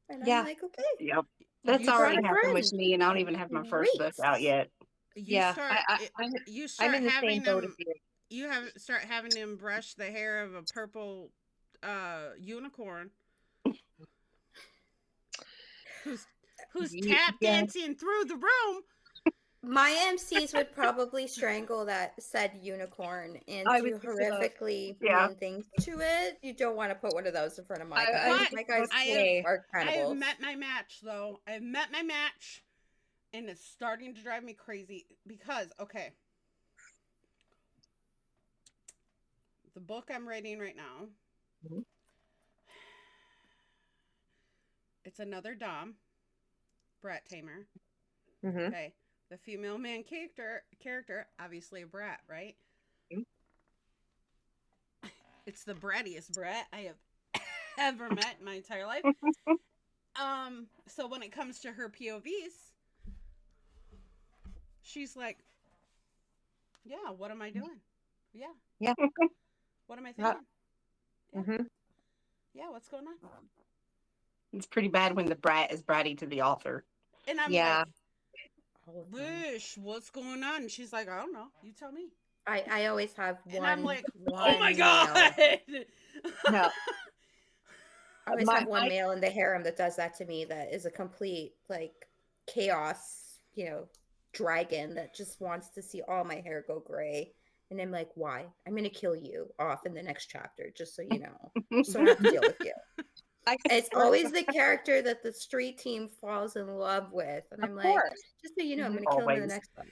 And I'm like, okay. Yep. That's You already brought a happened with friend. me, and I don't even have my first book out yet. You start I'm in the having same boat him. as you. You start having him brush the hair of a purple unicorn who's tap dancing through the room. My MCs would probably strangle that said unicorn and do horrifically mean things to it. You don't want to put one of those in front of my guys. My guys are cannibals. I have met my match, though. I've met my match, and it's starting to drive me crazy because, okay, the book I'm writing right now, it's another Dom, brat tamer. Okay. The female man character, obviously a brat, right? It's the brattiest brat I have ever met in my entire life. So when it comes to her POVs, she's like, yeah, what am I doing? Yeah. What am I thinking? Yeah, what's going on? It's pretty bad when the brat is bratty to the author. And I'm like, Wish, what's going on? And she's like, I don't know. You tell me. I always have one. And I'm like, oh my God. No. I always have one male in the harem that does that to me. That is a complete like chaos, dragon that just wants to see all my hair go gray. And I'm like, why? I'm going to kill you off in the next chapter, just so you know. So I don't have to deal with you. It's always the character that the street team falls in love with. And I'm like, just so you know, I'm going to kill him in the next book.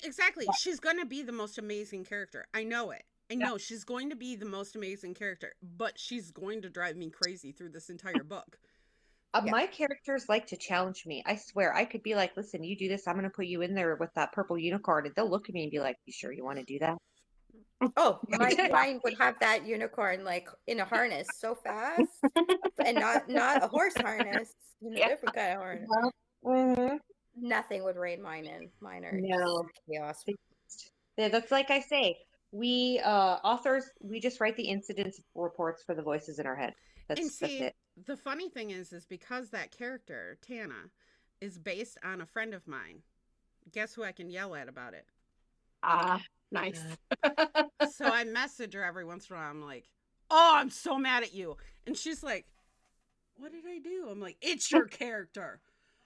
Exactly. She's going to be the most amazing character. I know it. I know she's going to be the most amazing character, but she's going to drive me crazy through this entire book. My characters like to challenge me. I swear, I could be like, listen, you do this, I'm going to put you in there with that purple unicorn. And they'll look at me and be like, you sure you want to do that? Oh, mine would have that unicorn like in a harness so fast, and not a horse harness, different kind of harness. Nothing would rein mine in. Mine are chaos. Yeah, that's like I say. We authors, we just write the incident reports for the voices in our head. That's it. The funny thing is because that character Tana is based on a friend of mine. Guess who I can yell at about it? Nice. So I message her every once in a while. I'm like, oh, I'm so mad at you. And she's like, what did I do? I'm like, it's your character.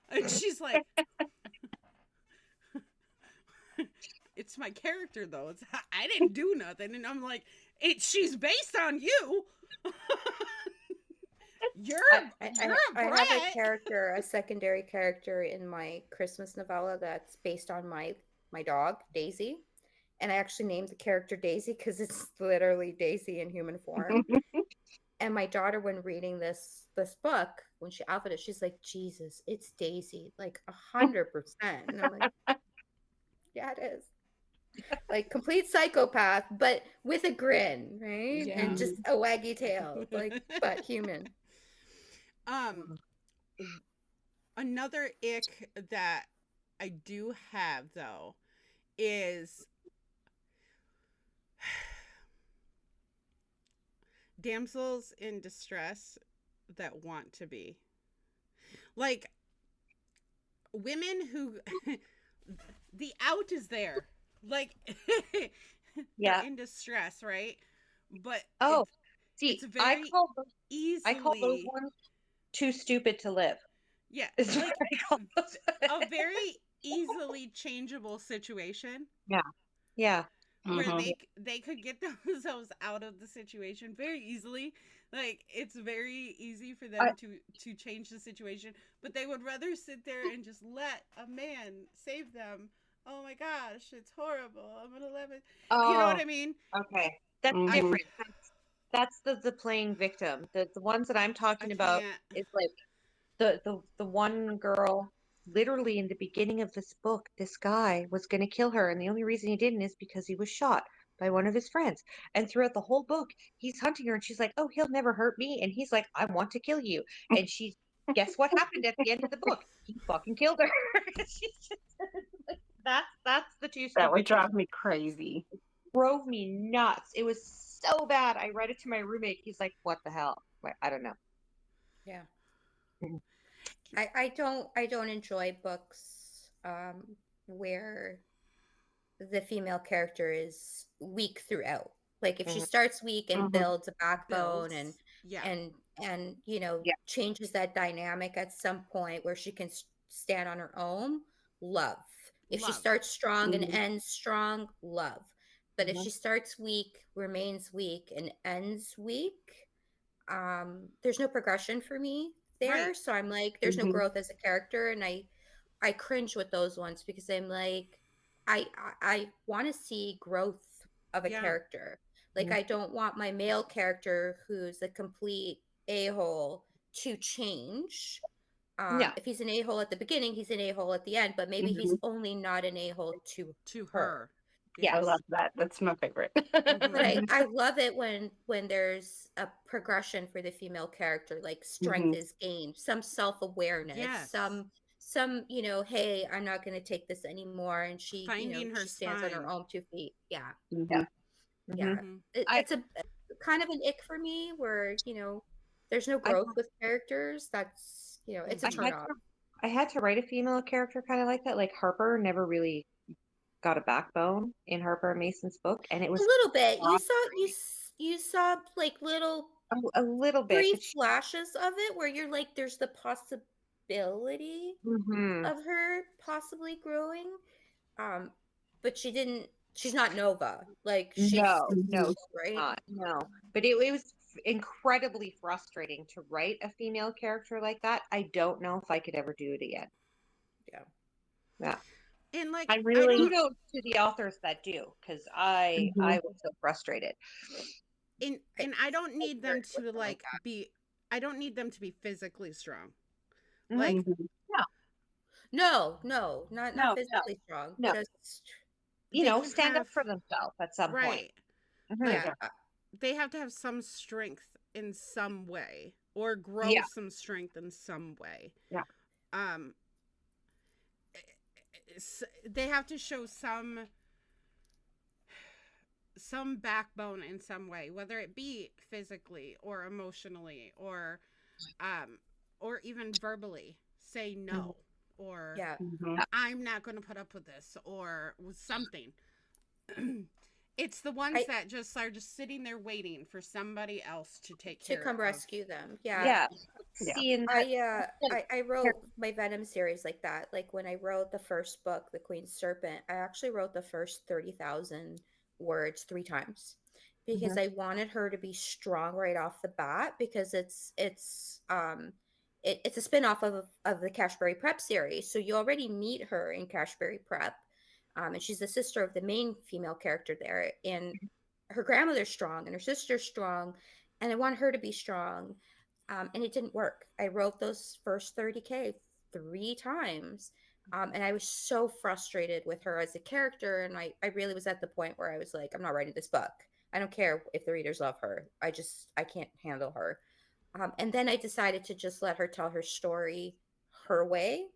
And she's like, it's my character, though. I didn't do nothing. And I'm like, she's based on you. I have a secondary character in my Christmas novella that's based on my dog, Daisy. And I actually named the character Daisy because it's literally Daisy in human form. And my daughter, when reading this book, when she outfitted it, she's like, Jesus, it's Daisy, like 100%. And I'm like, yeah, it is. Like complete psychopath, but with a grin, right? Yeah. And just a waggy tail, like, but human. Another ick that I do have, though, is damsels in distress that want to be. Like, women who... the out is there. Like, they're in distress, right? But see, it's very I call those ones too stupid to live. Yeah, it's like a very easily changeable situation. Yeah. where Mhm. they could get themselves out of the situation very easily. Like it's very easy for them to change the situation, but they would rather sit there and just let a man save them. Oh my gosh, it's horrible. I'm gonna let it. You know what Oh, I mean? okay. That's I Mhm. different. That's the playing victim. The ones that I'm I talking about can't. is like the one girl, literally in the beginning of this book, this guy was going to kill her, and the only reason he didn't is because he was shot by one of his friends. And throughout the whole book, he's hunting her, and she's like, "Oh, he'll never hurt me," and he's like, "I want to kill you." And she's, guess what happened at the end of the book? He fucking killed her. She's just like, that's the two That would stupid drive me crazy. drove me nuts. It was so bad. I read it to my roommate. He's like, "What the hell?" Like, I don't know. Yeah. Mhm. I don't enjoy books where the female character is weak throughout. Like if she Mhm. starts weak and Mhm. builds a backbone Builds. Yeah. and you know Yeah. changes that dynamic at some point where she can stand on her own, love. If she Love. starts strong and Mhm. ends strong, love. But if Mhm. she starts weak, remains weak, and ends weak, there's no progression for me there. Right. So I'm like, there's no Mhm. growth as a character, and I cringe with those ones because I'm like, I want to see growth of a Yeah. character. Like Mhm. I don't want my male character who's a complete a-hole to change. Yeah. If he's an a-hole at the beginning, he's an a-hole at the end, but maybe he's Mhm. only not an a-hole to To her. her. I Yeah. Yes. love that. That's my favorite. But Mm-hmm. I love it when there's a progression for the female character, like strength Mhm. is gained, some self-awareness, Yes. some, you know, hey, I'm not going to take this anymore, and she, you know, Finding her she stands on her spine. own 2 feet. Yeah. Yeah. Mhm. Mhm. Yeah. Mm-hmm. I It's a kind of an ick for me where, you know, there's no I growth with characters. That's, you know, it's a I Mm-hmm. turn had off. to I had to write a female character kind of like that. Like Harper never really got a backbone in Harper and Mason's book, and it A was little bit. frustrating. You saw like little A little bit, brief but she, flashes of it where you're like, there's the possibility mhm. of her possibly growing. Um, but she's not Nova. Like she's No, Mhm. she's right. not. No, but it was incredibly frustrating to write a female character like that. I don't know if I could ever do it again. Yeah. Yeah. And like I I But really. don't kudos to the authors that do, because I Mhm. was so frustrated. I, and I don't I need them worked with to them like like be I don't need them to be physically strong. that. Like Mhm. No, no, not no, no, physically strong. no. Just You they know, can stand up have for themselves at some point. right. Mhm. Like yeah. they have to have some strength in some way or grow Yeah. some strength in some way. Yeah. Um they have to show some backbone in some way, whether it be physically or emotionally um or even verbally say Mhm. no or Yeah. Mhm. Yeah. I'm not going to put up with this or with something. It's the ones I that just are just sitting there waiting for somebody else to take to care come of. rescue them. Yeah. Yeah. Yeah. Yeah. Seeing that. I wrote my Venom series like that. Like when I wrote the first book, The Queen's Serpent, I actually wrote the first 30,000 words 3 times because Mhm. I wanted her to be strong right off the bat because it's a spin-off of the Cashberry Prep series. So you already meet her in Cashberry Prep. And she's the sister of the main female character there. And her grandmother's strong and her sister's strong. And I want her to be strong, and it didn't work. I wrote those first 30K 3 times. And I was so frustrated with her as a character. And I really was at the point where I was like, I'm not writing this book. I don't care if the readers love her. I can't handle her. And then I decided to just let her tell her story her way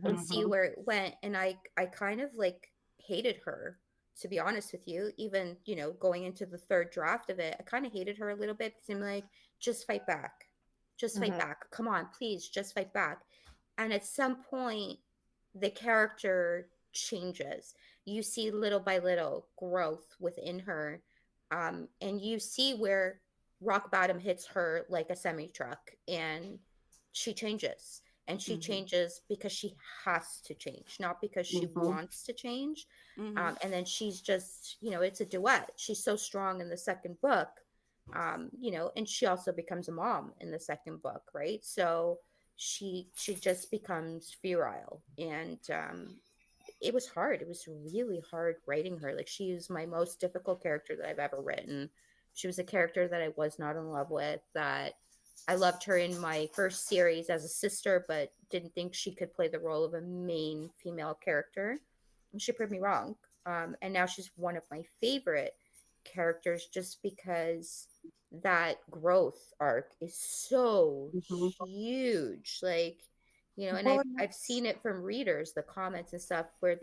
and Mhm. see Mhm. where it went. And I kind of like hated her, to be honest with you. Even, you know, going into the third draft of it, I kind of hated her a little bit because I'm like, just fight back. Just fight Mhm. back. Come on, please, just fight back. And at some point, the character changes. You see little by little growth within her. And you see where rock bottom hits her like a semi truck and she changes and she Mhm. changes because she has to change, not because she wants to change. Mhm. And then she's just, it's a duet. She's so strong in the second book, and she also becomes a mom in the second book, right? So she just becomes virile, and it was hard. It was really hard writing her. Like, she was my most difficult character that I've ever written. She was a character that I was not in love with, that I loved her in my first series as a sister, but didn't think she could play the role of a main female character. And she proved me wrong. And now she's one of my favorite characters, just because that growth arc is so huge. Like, and Well, I've seen it from readers, the comments and stuff, where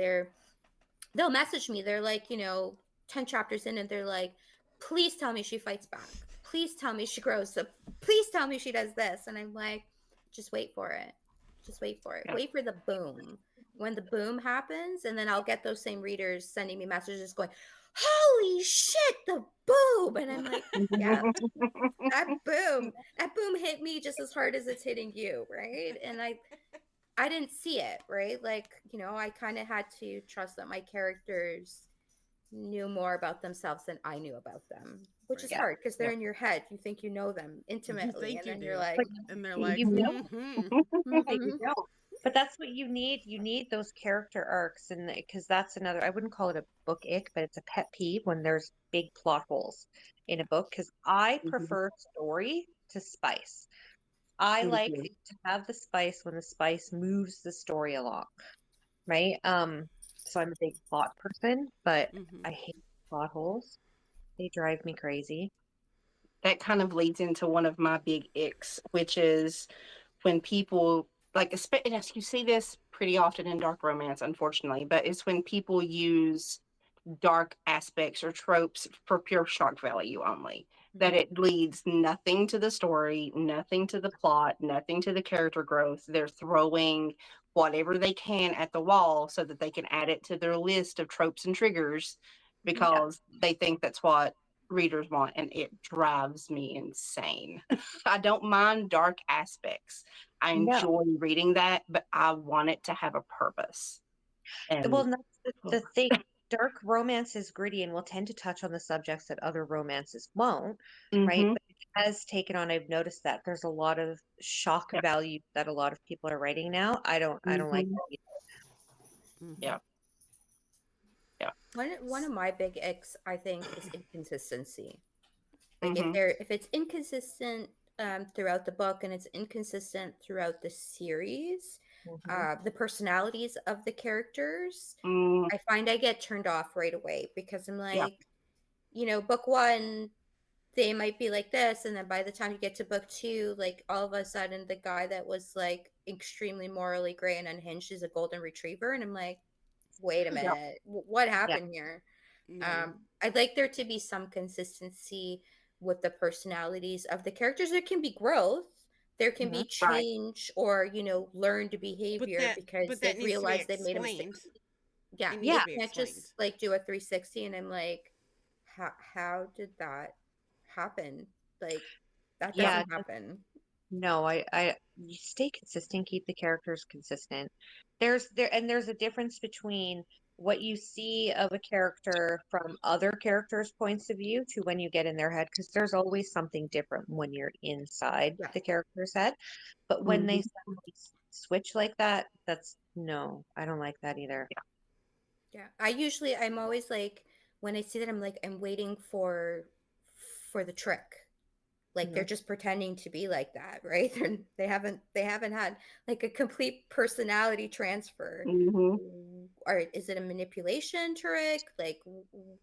they'll message me. They're like, 10 chapters in, and they're like, please tell me she fights back. Please tell me she grows up. Please tell me she does this. And I'm like, just wait for it. Just wait for it. Yeah. Wait for the boom. When the boom happens, and then I'll get those same readers sending me messages going, holy shit, the boom. And I'm like, yeah, that boom hit me just as hard as it's hitting you, right? And I didn't see it, right? Like, I kind of had to trust that my characters knew more about themselves than I knew about them, which is Right. hard because they're Yeah. in your head. You think you know them You intimately, think and you then do. you're like, like And they're like, you know, mm-hmm. you don't. But that's what you need. You need those character arcs, and because that's another. I wouldn't call it a book ick, but it's a pet peeve when there's big plot holes in a book. Because I prefer story to spice. I like to have the spice when the spice moves the story along, right? So I'm a big plot person, but Mm-hmm. I hate plot holes. They drive me crazy. That kind of leads into one of my big icks, which is when people and you see this pretty often in dark romance, unfortunately, but it's when people use dark aspects or tropes for pure shock value only. That it leads nothing to the story, nothing to the plot, nothing to the character growth. They're throwing whatever they can at the wall so that they can add it to their list of tropes and triggers because they think that's what readers want, and it drives me insane. I don't mind dark aspects. I No. enjoy reading that, but I want it to have a purpose. Well, And that's the thing. Dark romance is gritty and will tend to touch on the subjects that other romances won't, right? But it has taken on, I've noticed that there's a lot of shock yeah, value that a lot of people are writing now. I don't like that either. yeah, yeah. one of my big icks, I think, is inconsistency. Like, Mm-hmm. if it's inconsistent throughout the book, and it's inconsistent throughout the series, Mhm. the personalities of the characters, Mm, I find I get turned off right away, because I'm yeah, like, book one, they might be like this, and then by the time you get to book two, like, all of a sudden the guy that was like extremely morally gray and unhinged is a golden retriever, and I'm like, wait a yeah. minute, what Yeah. happened here? Yeah. I'd like there to be some consistency with the personalities of the characters. There can be growth, there can be Right. change, or learned But behavior that because but that they've needs to be realized they've made a mistake. explained. Yeah, It needs you Yeah. to be can't explained. just like do a 360, and I'm like, how did that happen? Like, that Yeah. doesn't happen. No, you stay consistent, keep the characters consistent. There's a difference between what you see of a character from other characters' points of view to when you get in their head, because there's always something different when you're inside Yeah. the character's head. But when they Mm-hmm. suddenly switch like that, that's no, I don't like that either. Yeah, I'm always like, when I see that, I'm like, I'm waiting for the trick. Like, they're Mhm. just pretending to be like that, right? They haven't had like a complete personality transfer. Mm-hmm. Or is it a manipulation trick? Like,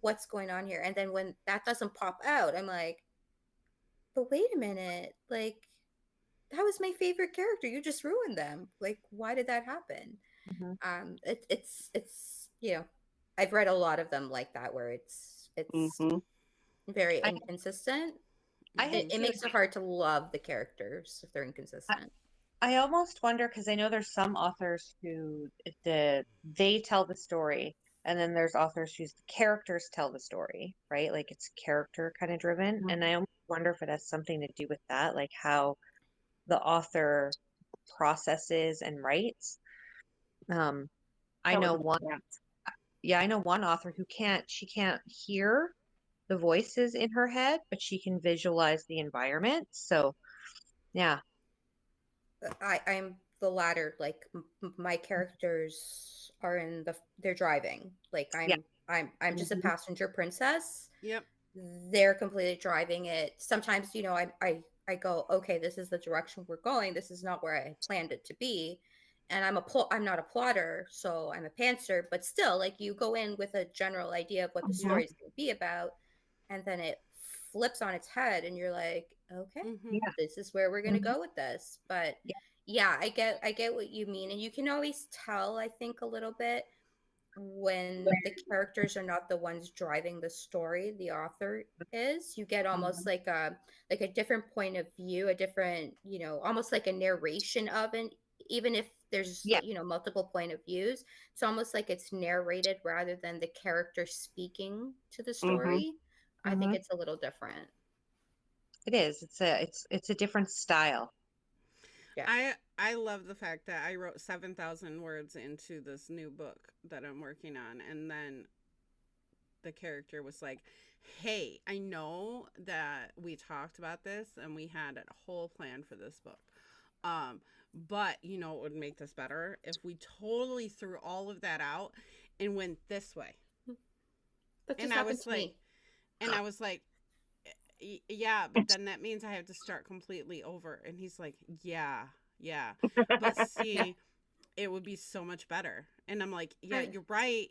what's going on here? And then when that doesn't pop out, I'm like, but wait a minute, like, that was my favorite character. You just ruined them. Like, why did that happen? Mhm. It's I've read a lot of them like that, where it's Mm-hmm. very I inconsistent. I it, had Mm-hmm. it two. makes it hard to love the characters if they're inconsistent. I almost wonder, because I know there's some authors who they tell the story, and then there's authors whose the characters tell the story, right? Like it's character kind of driven. And I almost wonder if it has something to do with that, like how the author processes and writes. I That know would- one, yeah. yeah, I know one author who she can't hear the voices in her head, but she can visualize the environment. So, yeah. I'm the latter. Like my characters are they're driving. Like Yeah. I'm just a Mhm. passenger princess. Yep. They're completely driving it. Sometimes, I go, okay, this is the direction we're going. This is not where I planned it to be. And I'm not a plotter, so I'm a pantser, but still, like, you go in with a general idea of what the Mhm. story is going to be about, and then it flips on its head, and you're like, okay, Mm-hmm. Yeah. this is where we're going to Mhm. go with this. But Yeah. yeah, I get what you mean, and you can always tell, I think, a little bit when the characters are not the ones driving the story, the author is. You get almost like a different point of view, a different, almost like a narration of it, even if there's, Yeah. multiple point of views. It's almost like it's narrated rather than the character speaking to the story. I think Mhm. it's a little different. It is. It's a different style. Yeah. I love the fact that I wrote 7,000 words into this new book that I'm working on, and then the character was like, "Hey, I know that we talked about this and we had a whole plan for this book. But it would make this better if we totally threw all of that out and went this way." That just And I happened was to like, me. yeah, but then that means I have to start completely over. And he's like, yeah, but see, it would be so much better. And I'm like, yeah, you're right,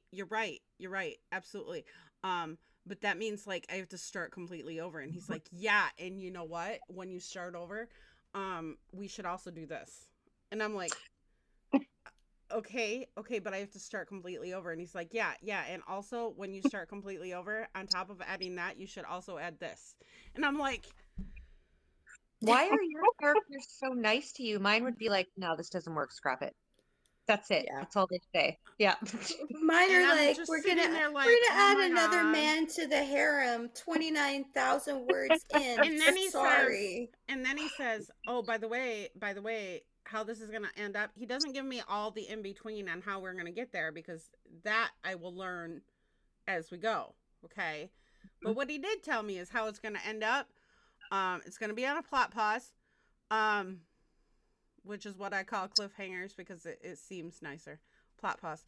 absolutely. But that means, like, I have to start completely over. And he's like, yeah, and you know what, when you start over, we should also do this. And I'm like, okay, but I have to start completely over. And he's like, yeah, and also when you start completely over, on top of adding that, you should also add this. And I'm like, Why are your characters so nice to you? Mine would be like, no, this doesn't work. Scrap it. That's it. Yeah. That's all they say. Yeah. Mine And are I'm like, just we're sitting gonna there like, we're gonna oh add my another God. man to the harem. 29,000 words in. And then he Sorry. says, oh, by the way, how this is going to end up. He doesn't give me all the in between on how we're going to get there, because that I will learn as we go. Okay. But what he did tell me is how it's going to end up. It's going to be on a plot pause, which is what I call cliffhangers because it seems nicer. Plot pause.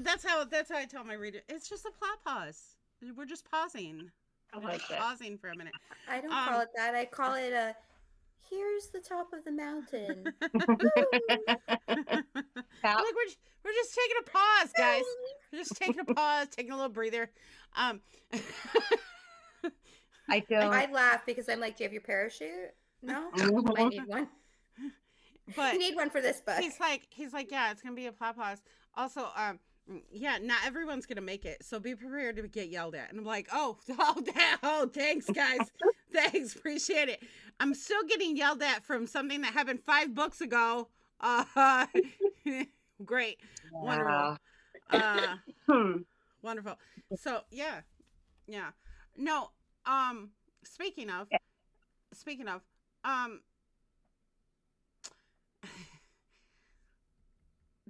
That's how I tell my reader. It's just a plot pause. We're just pausing. I We're like just that. pausing for a minute. I don't call it that. I call it here's the top of the mountain. Like we're just taking a pause, guys. We're just taking a pause, taking a little breather. I don't. I laugh because I'm like, do you have your parachute? No? Mhm. I need one. But You need one for this book. he's like, yeah, it's gonna be a plot pause. Also, yeah, not everyone's gonna make it, so be prepared to get yelled at. And I'm like, oh, thanks, guys, thanks, appreciate it. I'm still getting yelled at from something that happened 5 books ago. Great, wonderful, wonderful. So yeah, no. Speaking of,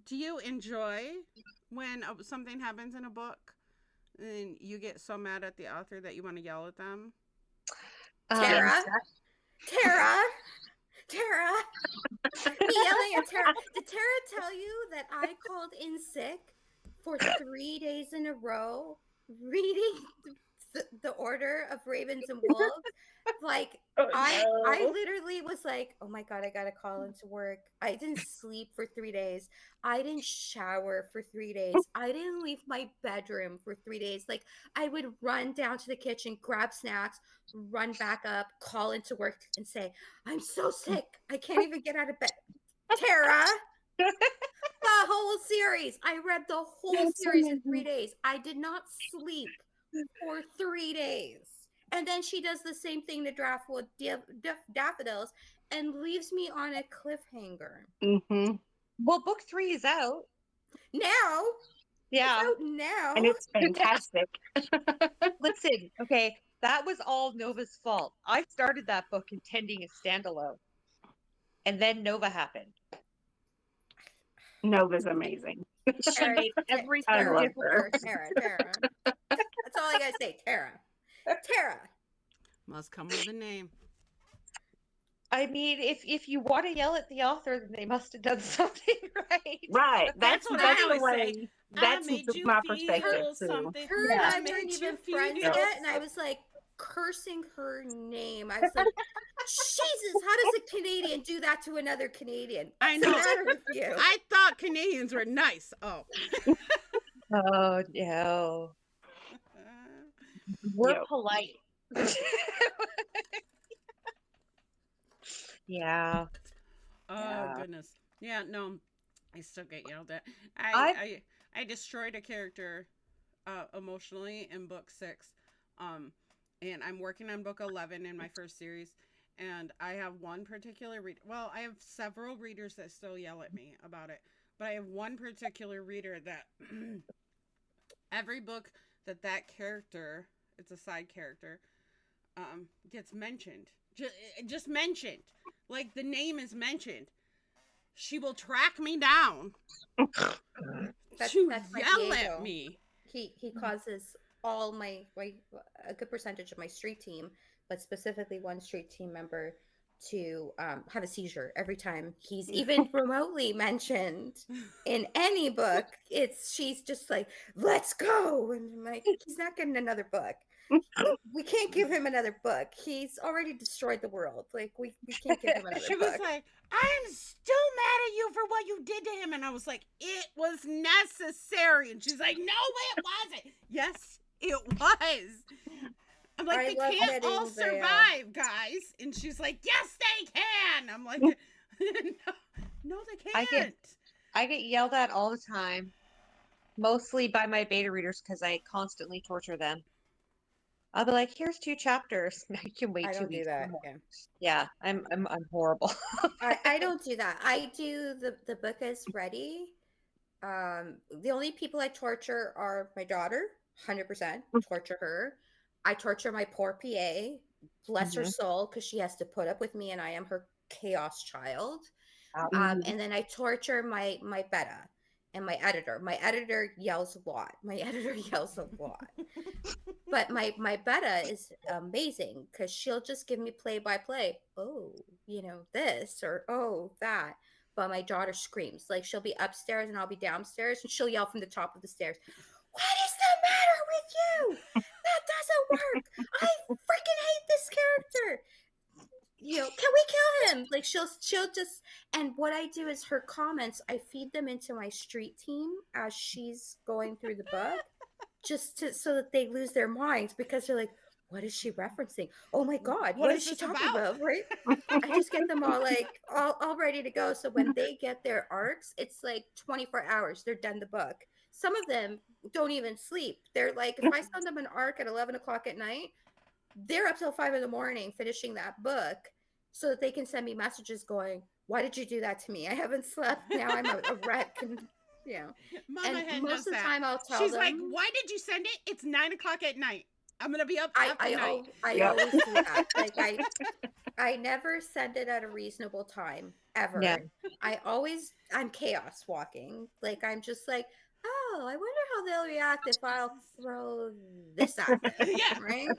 do you enjoy when something happens in a book and you get so mad at the author that you want to yell at them? Tara? Me yelling at Tara. Did Tara tell you that I called in sick for 3 days in a row reading the Order of Ravens and Wolves? Like, I literally was like, oh my God, I gotta call into work. I didn't sleep for 3 days. I didn't shower for 3 days. I didn't leave my bedroom for 3 days. Like, I would run down to the kitchen, grab snacks, run back up, call into work and say, I'm so sick. I can't even get out of bed. Tara, the whole series. I read the whole series in 3 days. I did not sleep for 3 days. And then she does the same thing to draft with daffodils and leaves me on a cliffhanger. Mm-hmm. Well, book 3 is out. Now? Yeah. It's out now. And it's fantastic. Listen, okay. That was all Nova's fault. I started that book intending a standalone, and then Nova happened. Nova's amazing. Tara, Made everything I love difficult. her. Tara. That's all I gotta say, Tara. Tara. Must come with a name. I mean, if you want to yell at the author, then they must have done something right. Right. That's what that's I the always way. say. That's made you my feel perspective too. something. Her and I I made weren't you even friends feel yet, and I was like cursing her name. I was like, Jesus, how does a Canadian do that to another Canadian? I What's the know. matter with you? I thought Canadians were nice. Oh. Oh no, we're Yep. polite. Yeah. Oh Yeah. goodness. Yeah, no. I still get yelled at. I destroyed a character emotionally in book 6. And I'm working on book 11 in my first series, and I have one particular reader. Well, I have several readers that still yell at me about it, but I have one particular reader that every book that character, it's a side character, gets mentioned. Just mentioned. Like the name is mentioned. She will track me down That's to my yell Diego. at me. He causes all my a good percentage of my street team, but specifically one street team member, to have a seizure every time he's even remotely mentioned in any book. She's just like, let's go, and I'm like, he's not getting another book. We can't give him another book. He's already destroyed the world. Like we can't give him another She book. was like, I'm still mad at you for what you did to him. And I was like, it was necessary. And she's like, no, it wasn't. Yes, it was. I'm like, I they love can't all getting the, survive, guys. And she's like, yes, they can. I'm like, no, they can't. I get yelled at all the time, mostly by my beta readers because I constantly torture them. I'll be like, "Here's 2 chapters." I can wait I 2 don't do weeks. that. Yeah, I'm horrible. I don't do that. I do the book is ready. The only people I torture are my daughter, 100% torture her. I torture my poor PA, bless her soul, because she has to put up with me and I am her chaos child. And then I torture my beta and my editor. My editor yells a lot. But my beta is amazing because she'll just give me play by play. Oh, this or oh, that. But my daughter screams. Like she'll be upstairs and I'll be downstairs and she'll yell from the top of the stairs, what is the matter with you? That doesn't work. I freaking hate this character. Can we kill him? Like she'll just, and what I do is her comments, I feed them into my street team as she's going through the book, just so that they lose their minds because they're like, what is she referencing? Oh my God, what is she talking about? Right? I just get them all like all ready to go. So when they get their arcs, it's like 24 hours. They're done the book. Some of them don't even sleep. They're like, if I send them an arc at 11 o'clock at night, they're up till 5 a.m. finishing that book so that they can send me messages going, why did you do that to me? I haven't slept. Now I'm a wreck. And Mama and most of the time I'll tell she's them. like, why did you send it? It's 9 o'clock at night. I'm gonna be up after night. I always do that. Like I never send it at a reasonable time ever. Yeah. I'm chaos walking. Like I'm just like, oh, I wonder how they'll react if I'll throw this at them. Yeah. Right.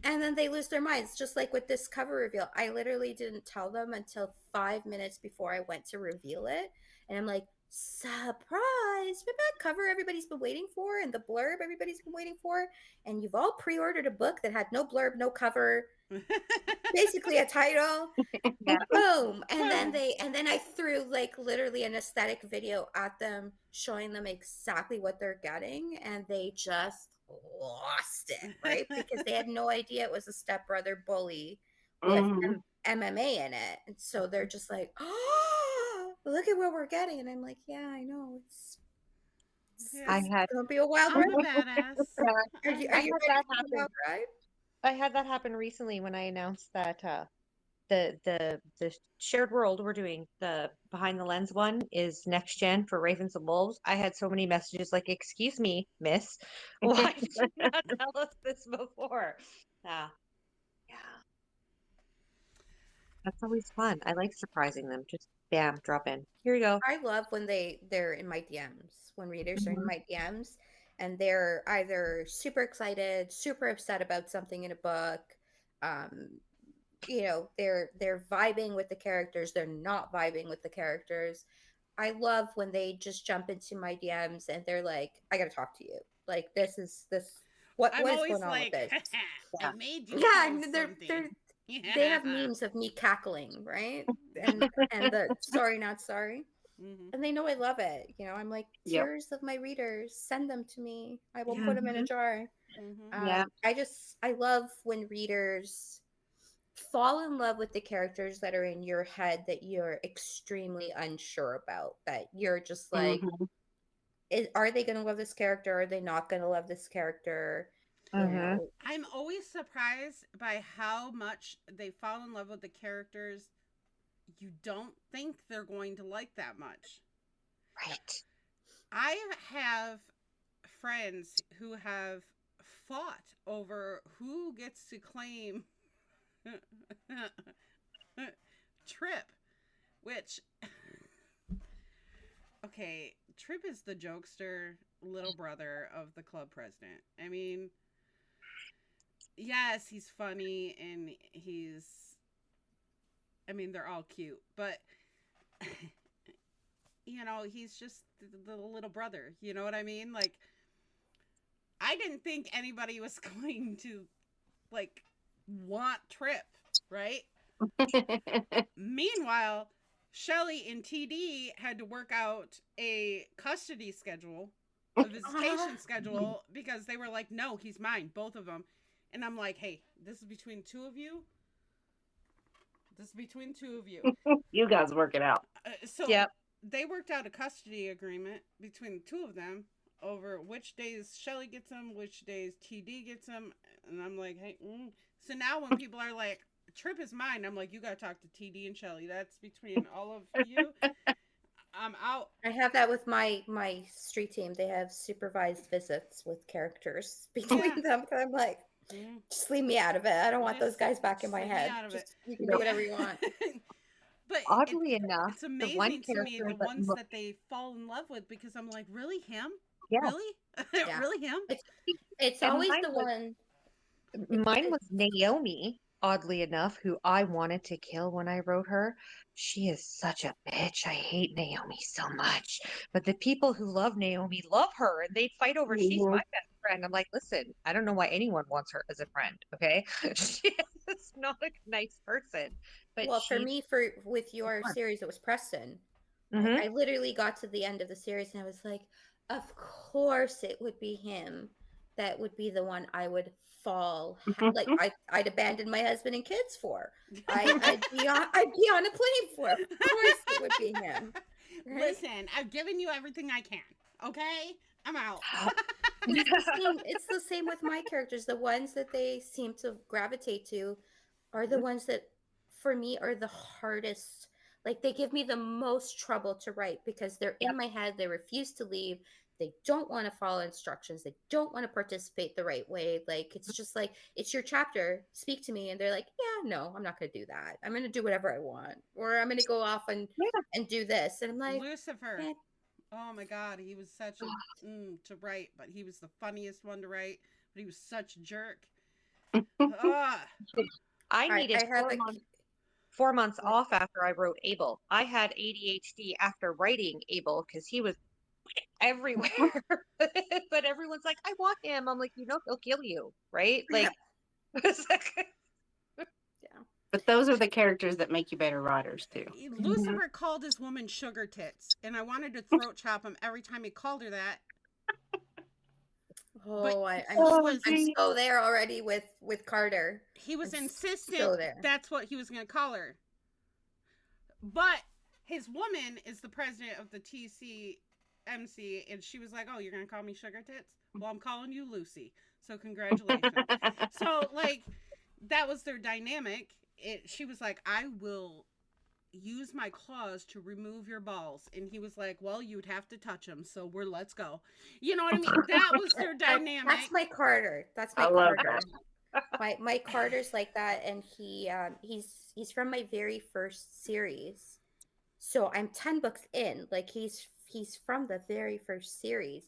And then they lose their minds, just like with this cover reveal. I literally didn't tell them until 5 minutes before I went to reveal it. And I'm like, surprise, remember that cover everybody's been waiting for and the blurb everybody's been waiting for? And you've all pre-ordered a book that had no blurb, no cover, basically a title. Yeah. Boom. And then I threw like literally an aesthetic video at them, showing them exactly what they're getting, and they just lost it, right? Because they had no idea it was a stepbrother bully with MMA in it. And so they're just like, oh, look at what we're getting. And I'm like, yeah, I know. It's gonna be a wild I'm a badass. Are you ready for a wild ride? I had that happen recently when I announced that the shared world we're doing, the behind the lens one, is next gen for Ravens and Wolves. I had so many messages like, excuse me, miss, why did you not tell us this before? Yeah. Yeah. That's always fun. I like surprising them. Just bam, drop in. Here you go. I love when they're in my DMs, when readers are in Mhm. my DMs and they're either super excited, super upset about something in a book. Um, they're vibing with the characters, they're not vibing with the characters. I love when they just jump into my DMs and they're like, I gotta talk to you. Like this I'm what is always going on with like, this? I Yeah. made you Yeah, feel and they're something. they Yeah. have memes of me cackling, right? And the sorry not sorry. Hmm. And they know I love it. I'm like, Yep. tears of my readers, send them to me. I will Yeah. put them in a jar. Hmm. Yeah. I love when readers fall in love with the characters that are in your head that you're extremely unsure about, that you're just like, Mhm. are they going to love this character? Are they not going to love this character? You Mhm. know, I'm always surprised by how much they fall in love with the characters you don't think they're going to like that much. Right. I have friends who have fought over who gets to claim Trip, which, okay, Trip is the jokester little brother of the club president. I mean, yes, he's funny and they're all cute, but he's just the little brother. You know what I mean? Like, I didn't think anybody was going to like want Trip, right? Meanwhile, Shelly and TD had to work out a custody schedule, a visitation schedule, because they were like, no, he's mine, both of them. And I'm like, hey, this is between two of you. This is between two of you. You guys work it out. So Yep. they worked out a custody agreement between the two of them over which days Shelly gets them, which days TD gets them. And I'm like, hey, So now when people are like, Trip is mine, I'm like, you got to talk to TD and Shelly. That's between all of you. I'm out. I have that with my street team. They have supervised visits with characters between Yeah. them. I'm like, Mm. just leave me out of it. I don't want those Just- guys back in just my leave me head. out of it. Just you can do whatever you want. But Oddly enough, it's the one amazing to me character the ones that that they fall in love with, because I'm like, really him? yeah, Really? Yeah. Really him? It's and always the one. mine was Naomi, oddly enough, who I wanted to kill when I wrote her. She is such a bitch. I hate Naomi so much. But the people who love Naomi love her and they fight over she's my Mhm. best friend. I'm like, listen, I don't know why anyone wants her as a friend, okay? She is not a nice person. But Well, for she's me, with your fun. series, it was Preston. Mm-hmm. I literally got to the end of the series and I was like, of course it would be him. That would be the one I would fall like I'd abandon my husband and kids for. I'd be on a plane for. Of course it would be him. Right? Listen, I've given you everything I can. Okay? I'm out. It's the same with my characters. The ones that they seem to gravitate to are the ones that for me are the hardest. Like they give me the most trouble to write because they're Yep. in my head, they refuse to leave, they don't want to follow instructions, they don't want to participate the right way. Like it's just like, it's your chapter, speak to me. And they're like, yeah, no, I'm not going to do that, I'm going to do whatever I want, or I'm going to go off and do this. And I'm like, Lucifer. eh. Oh my God, he was such a to write, but he was the funniest one to write. But he was such a jerk. I needed I had 4 months off after I wrote Abel. I had ADHD after writing Abel because he was everywhere. But everyone's like, I want him. I'm like, he'll kill you, right? Like, yeah. But those are the characters that make you better writers too. Lucifer called his woman sugar tits, and I wanted to throat chop him every time he called her that. Oh, I'm so there already with Carter. He was I'm insistent so there. that's what he was going to call her. But his woman is the president of the TCMC, and she was like, oh, you're going to call me sugar tits? Well, I'm calling you Lucy. So congratulations. So, like, that was their dynamic. She was like, I will use my claws to remove your balls. And he was like, well, you'd have to touch them. So let's go. You know what I mean? That was their dynamic. That's my Carter. That's my I love Carter. that. My Carter's like that, and he's from my very first series. So I'm 10 books in. Like he's from the very first series.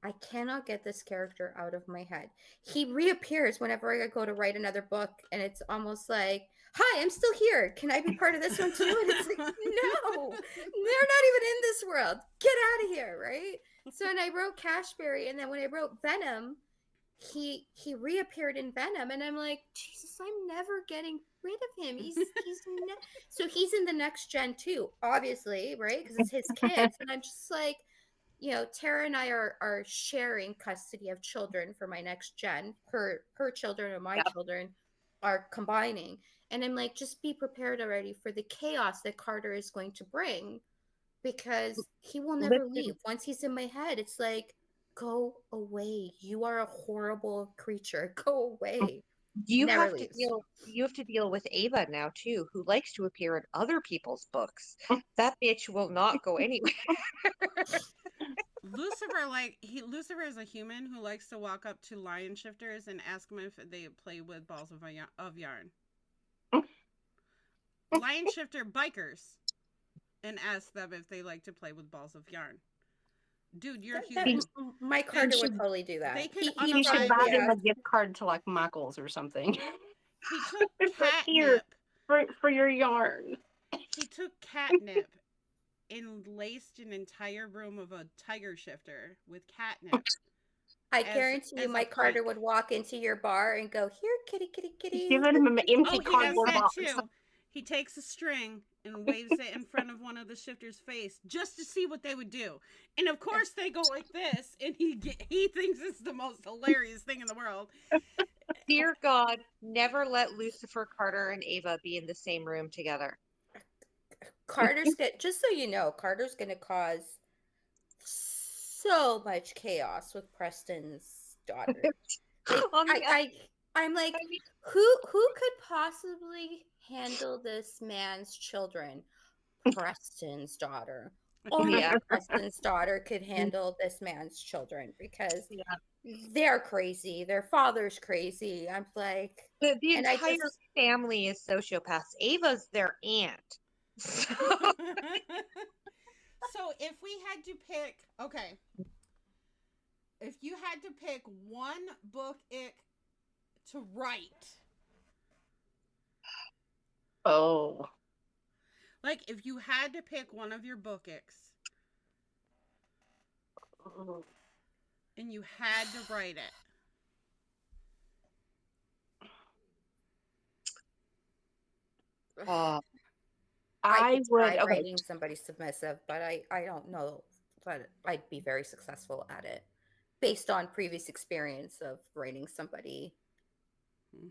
I cannot get this character out of my head. He reappears whenever I go to write another book, and it's almost like, "Hi, I'm still here. Can I be part of this one too?" And it's like, "No, they're not even in this world. Get out of here!" Right? So, and I wrote Cashberry, and then when I wrote Venom, he reappeared in Venom, and I'm like, Jesus, I'm never getting rid of him. So he's in the next gen too, obviously, right? Because it's his kids, and I'm just like, Tara and I are sharing custody of children for my next gen. Her children and my children are combining, and I'm like, just be prepared already for the chaos that Carter is going to bring, because he will never leave. Once he's in my head, it's like, go away. You are a horrible creature. Go away. You Never have leaves. to deal with Ava now too, who likes to appear in other people's books. That bitch will not go anywhere. Lucifer is a human who likes to walk up to lion shifters and ask them if they play with balls of yarn. Lion shifter bikers and ask them if they like to play with balls of yarn. Dude, you're human. My Carter would totally do that. He should buy them a gift card to like Michael's or something. He took catnip for your yarn. He took catnip and laced an entire room of a tiger shifter with catnip. I guarantee you, my Carter would walk into your bar and go, "Here, kitty, kitty, kitty." Give him an empty cardboard box. Too. He takes a string and waves it in front of one of the shifters' face just to see what they would do. And of course they go like this, and he thinks it's the most hilarious thing in the world. Dear God, never let Lucifer, Carter, and Ava be in the same room together. Just so you know, Carter's going to cause so much chaos with Preston's daughter. I'm like, who could possibly handle this man's children? Preston's daughter. Only Preston's daughter could handle this man's children, because they're crazy. Their father's crazy. I'm like, the entire family is sociopaths. Ava's their aunt. So if we had to pick, if you had to pick one book to write. Oh. Like, if you had to pick one of your Bookicks and you had to write it. I would try writing somebody submissive, but I don't know that I'd be very successful at it based on previous experience of writing somebody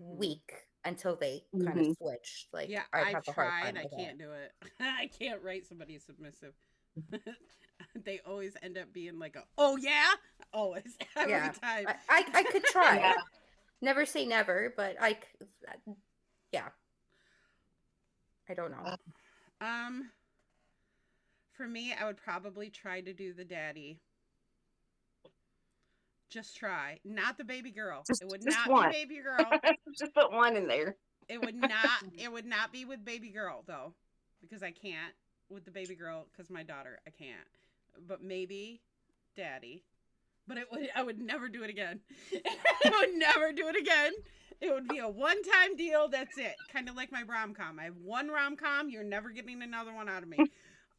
weak until they kind of switched. Like, yeah, I've tried. I can't do it. I can't write somebody submissive. They always end up being like, always every time. I could try. Never say never, but I don't know. For me, I would probably try to do the daddy. Just try. Not the baby girl. It would not be baby girl. Just put one in there. It would not be with baby girl though, because I can't with the baby girl, because my daughter, I can't. But maybe daddy. But I would never do it again. I would never do it again. It would be a one-time deal. That's it. Kind of like my rom-com. I have one rom-com. You're never getting another one out of me.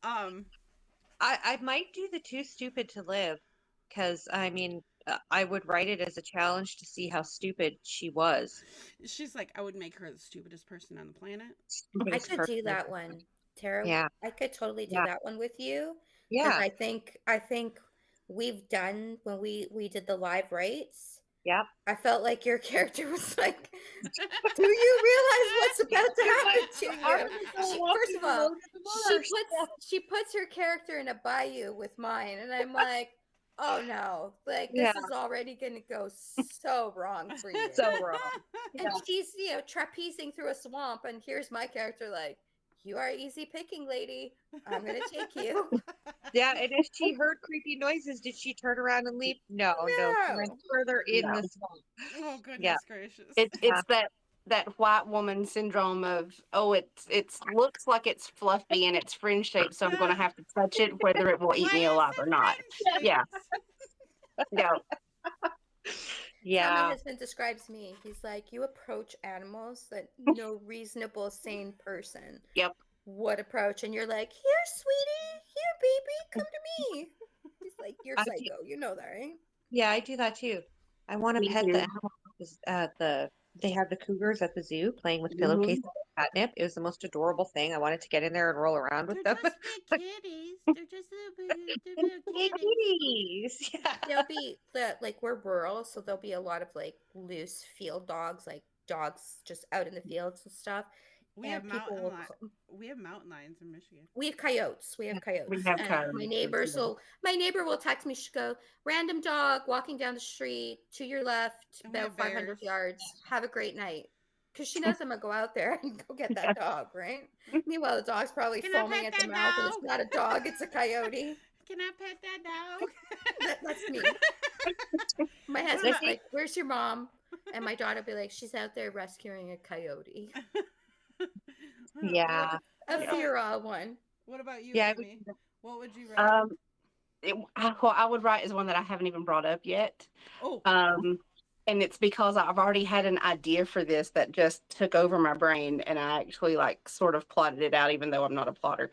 I might do the Too Stupid to Live, because I mean, I would write it as a challenge to see how stupid she was. She's like, I would make her the stupidest person on the planet. I could do that one, Tara. Yeah, I could totally do that one with you. Yeah, I think we've done, when we did the live writes. Yeah, I felt like your character was like, do you realize what's about to happen to you? First of all, she puts her character in a bayou with mine, and I'm like, oh no, like this is already gonna go so wrong for you. So wrong. And she's, trapezing through a swamp, and here's my character like, you are easy picking, lady. I'm gonna take you. Yeah, and if she heard creepy noises, did she turn around and leave? No, she went No. further in No. the swamp. Oh goodness Yeah. gracious. It's that white woman syndrome of, oh, it's looks like it's fluffy and it's fringe shaped, so I'm going to have to touch it whether it will eat Why me is alive it or not. friend Yeah. shaped? No. That's how my Yeah. husband describes me. He's like, you approach animals that no reasonable, sane person Yep. would approach, and you're like, here, sweetie, here, baby, come to me. He's like, you're I do, psycho. You know that, right? yeah, I do that too. I want to Me pet too. the animal. They have the cougars at the zoo playing with Mhm. pillowcases and catnip. It was the most adorable thing. I wanted to get in there and roll around with They're them. just big kitties. They're just little Hey, kitties. kitties. Yeah. There'll be like we're rural, so there'll be a lot of like loose field dogs, like dogs just out in the fields and stuff. We And have people mountain will we have mountain lions in Michigan. we have coyotes. We have We coyotes. have And coyotes. my neighbor will text me, she'll go, random dog walking down the street to your left, And we about have 500 bears. yards. Have a great night. Because she knows I'm going to go out there and go get that dog, right? Meanwhile, the dog's probably Can I foaming pet at the that mouth, and it's dog? not a dog, it's a coyote. Can I pet that dog? That's me. My What husband's about- like, where's your mom? And my daughter will be like, she's out there rescuing a coyote. Yeah. A What about- feral one. What about you, Yeah, Amy? What would you write? What I would write is one that I haven't even brought up yet. Oh, And it's because I've already had an idea for this that just took over my brain, and I actually like sort of plotted it out, even though I'm not a plotter.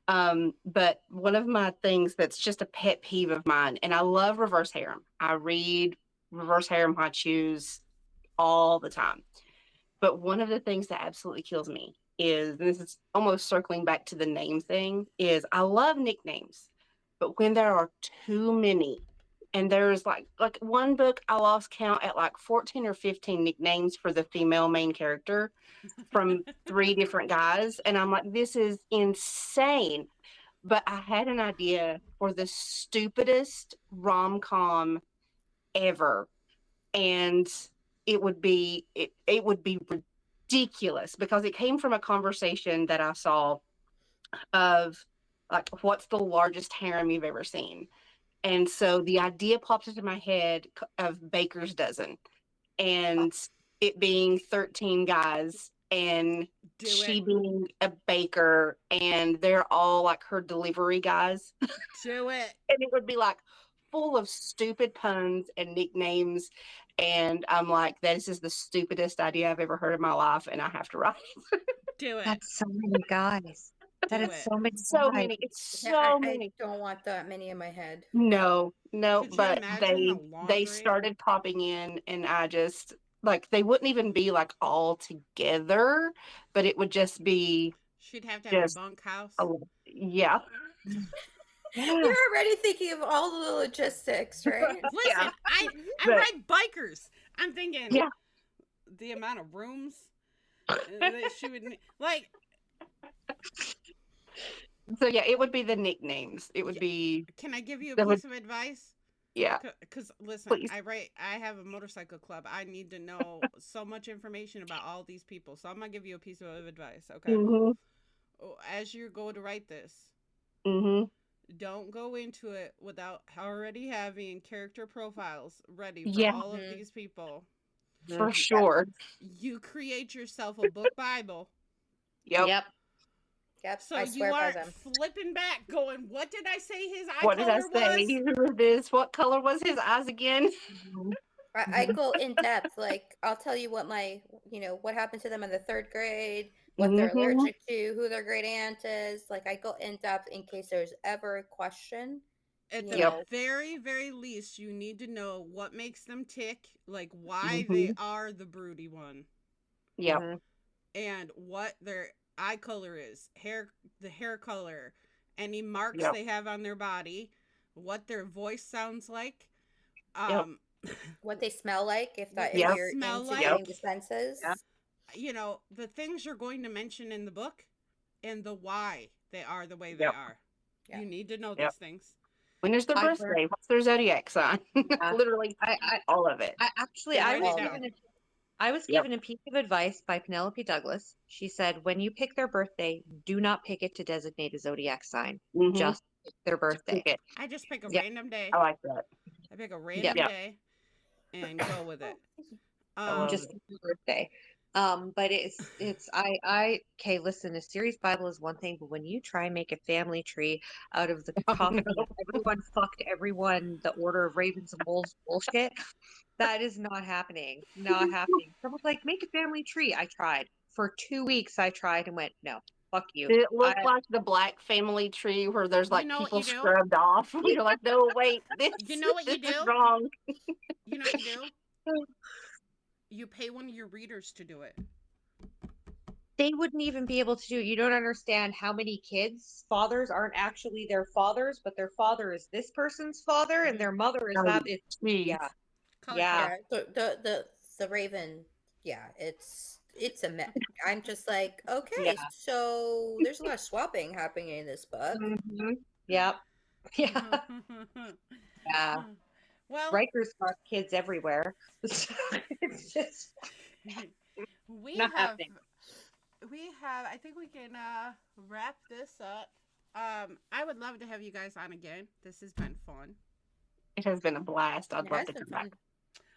But one of my things that's just a pet peeve of mine, and I love reverse harem. I read reverse harem haikus all the time. But one of the things that absolutely kills me is, and this is almost circling back to the name thing, is I love nicknames, but when there are too many, and there's like one book I lost count at like 14 or 15 nicknames for the female main character from 3 different guys, and I'm like, this is insane. But I had an idea for the stupidest rom-com ever, and it would be ridiculous because it came from a conversation that I saw of like, what's the largest harem you've ever seen? And so the idea popped into my head of Baker's Dozen, and it being 13 guys and do she it. being a baker, and they're all like her delivery guys. Do it. And it would be like full of stupid puns and nicknames. And I'm like, this is the stupidest idea I've ever heard in my life, and I have to write. Do it. That's so many guys. That Do is it. so many So guys. many. It's Yeah, so I many. don't want that many in my head. No, Could you but imagine the they laundry? started popping in, and I just like, they wouldn't even be like all together, but it would just be She'd have to have just a bunkhouse. yeah. Yeah. You're already thinking of all the logistics, right? Listen, Yeah. I But- write bikers. I'm thinking Yeah. the amount of rooms that she would need. Like, So yeah, it would be the nicknames. It would be can I give you a That would- piece of advice? yeah. Because listen, Please. I have a motorcycle club. I need to know so much information about all these people. So I'm gonna give you a piece of advice, okay? Mhm. As you go to write this, Mhm. don't go into it without already having character profiles ready for Yeah. all of Mhm. these people. For sure. You create yourself a book Bible. Yep. Yep. Yep, So I you swear by aren't them. flipping back going, what did I say his eye What did I color say? was? Who is this? What color was his eyes again? I go in depth. Like, I'll tell you what what happened to them in the 3rd grade, what they're Mhm. allergic to, who their great aunt is. Like, I go in depth in case there's ever a question. At you the know. very, very least, you need to know what makes them tick, like why they are the broody one, Yep. Mhm. and what their eye color is, the hair color, any marks Yep. they have on their body, what their voice sounds like. What they smell like, if What if they you're smell into like. getting the senses. Yep. You know, the things you're going to mention in the book, and the why they are the way they Yep. are. Yeah. You need to know Yep. these things. When is their I birthday? What's their zodiac sign? Literally I all of it. actually, Yeah, I write was it given down. I was Yep. given a piece of advice by Penelope Douglas. She said, when you pick their birthday, do not pick it to designate a zodiac sign. Mm-hmm. Just pick their birthday. It. I just pick a Yeah. random day. I like that. I pick a random Yeah. day and go with it. Just pick your birthday. But okay, listen, a series Bible is one thing, but when you try and make a family tree out of the cacophony of everyone fucked everyone, the Order of Ravens and Wolves bullshit, that is not happening. Not happening. Someone's like, make a family tree. I tried. For 2 weeks, I tried and went, no, fuck you. Did it look like the Black family tree where there's like know what people you do? scrubbed off? You're like, no, wait, this, You know what you this is do? wrong. You know what you do? You pay one of your readers to do it. They wouldn't even be able to do it. You don't understand how many kids' fathers aren't actually their fathers, but their father is this person's father and their mother is that. It's, yeah. Color Yeah. The Raven, yeah, it's a mess. I'm just like, okay, Yeah. so there's a lot of swapping happening in this book. Mm-hmm. Yep. Yeah. Yeah. Well, Riker's got kids everywhere. It's just we not have happening. I think we can wrap this up. I would love to have you guys on again. This has been fun. It has been a blast. I'd It love has to been come fun. back.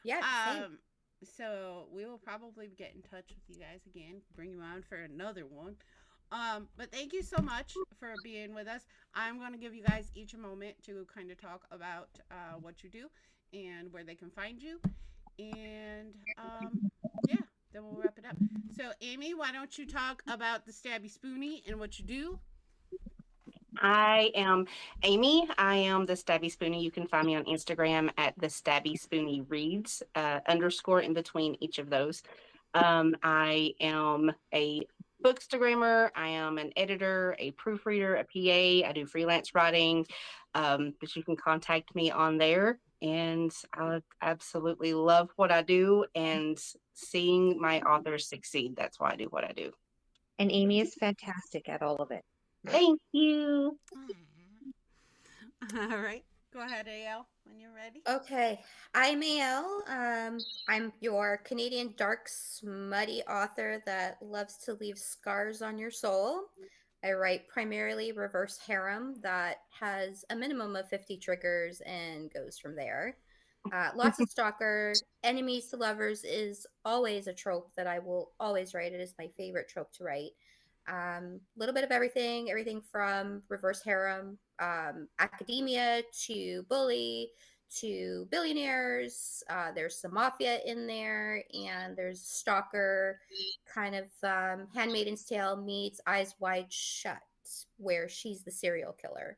Yeah, same. So we will probably get in touch with you guys again, bring you on for another one. But thank you so much for being with us. I'm going to give you guys each a moment to kind of talk about what you do and where they can find you. And yeah, then we'll wrap it up. So Amy, why don't you talk about the Stabby Spoonie and what you do? I am Amy. I am the Stabby Spoonie. You can find me on Instagram at the Stabby Spoonie Reads, underscore in between each of those. I am a bookstagrammer. I am an editor, a proofreader, a PA. I do freelance writing, but you can contact me on there. And I absolutely love what I do and seeing my authors succeed. That's why I do what I do. And Amy is fantastic at all of it. Thank you. All right. Go ahead, AL, when you're ready. Okay, I'm AL. I'm your Canadian dark, smutty author that loves to leave scars on your soul. I write primarily reverse harem that has a minimum of 50 triggers and goes from there. Lots of stalker. Enemies to lovers is always a trope that I will always write. It is my favorite trope to write. Little bit of everything from reverse harem, academia to bully to billionaires. There's some mafia in there, and there's stalker, kind of Handmaid's Tale meets Eyes Wide Shut, where she's the serial killer.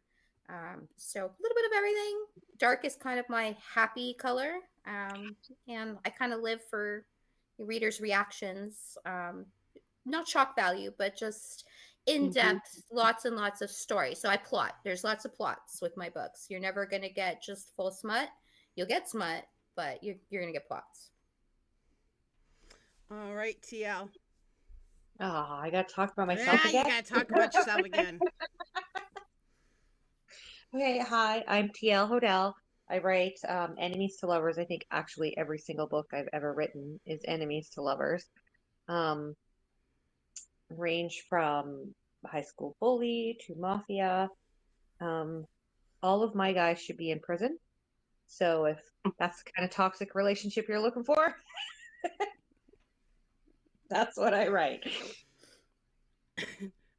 So a little bit of everything. Dark is kind of my happy color, and I kind of live for readers' reactions. Not shock value, but just in depth, lots and lots of story. So I plot. There's lots of plots with my books. You're never going to get just full smut. You'll get smut, but you're going to get plots. All right, TL. Oh, I got to talk about myself again? You got to talk about yourself again. Okay, hi, I'm TL Hodel. I write enemies to lovers. I think actually every single book I've ever written is enemies to lovers. Range from high school bully to mafia. All of my guys should be in prison. So if that's the kind of toxic relationship you're looking for, that's what I write.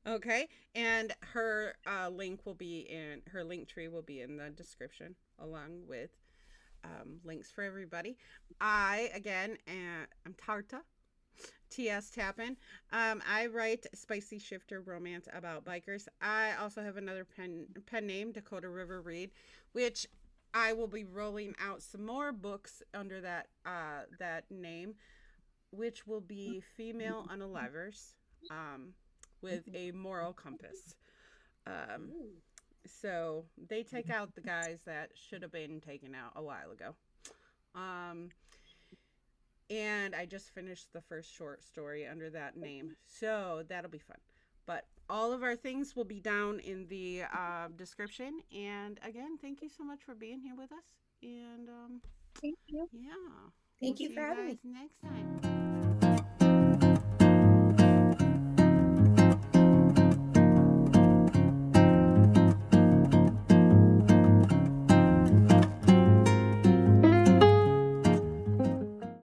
Okay, and her link tree will be in the description along with links for everybody. I'm Tarta. TS Tappin. I write spicy shifter romance about bikers. I also have another pen name, Dakota River Reed, which I will be rolling out some more books under that name, which will be female unalivers with a moral compass. So they take out the guys that should have been taken out a while ago. And I just finished the first short story under that name. So that'll be fun. But all of our things will be down in the description. And again, thank you so much for being here with us. And thank you. Yeah. Thank you for having me. Next time.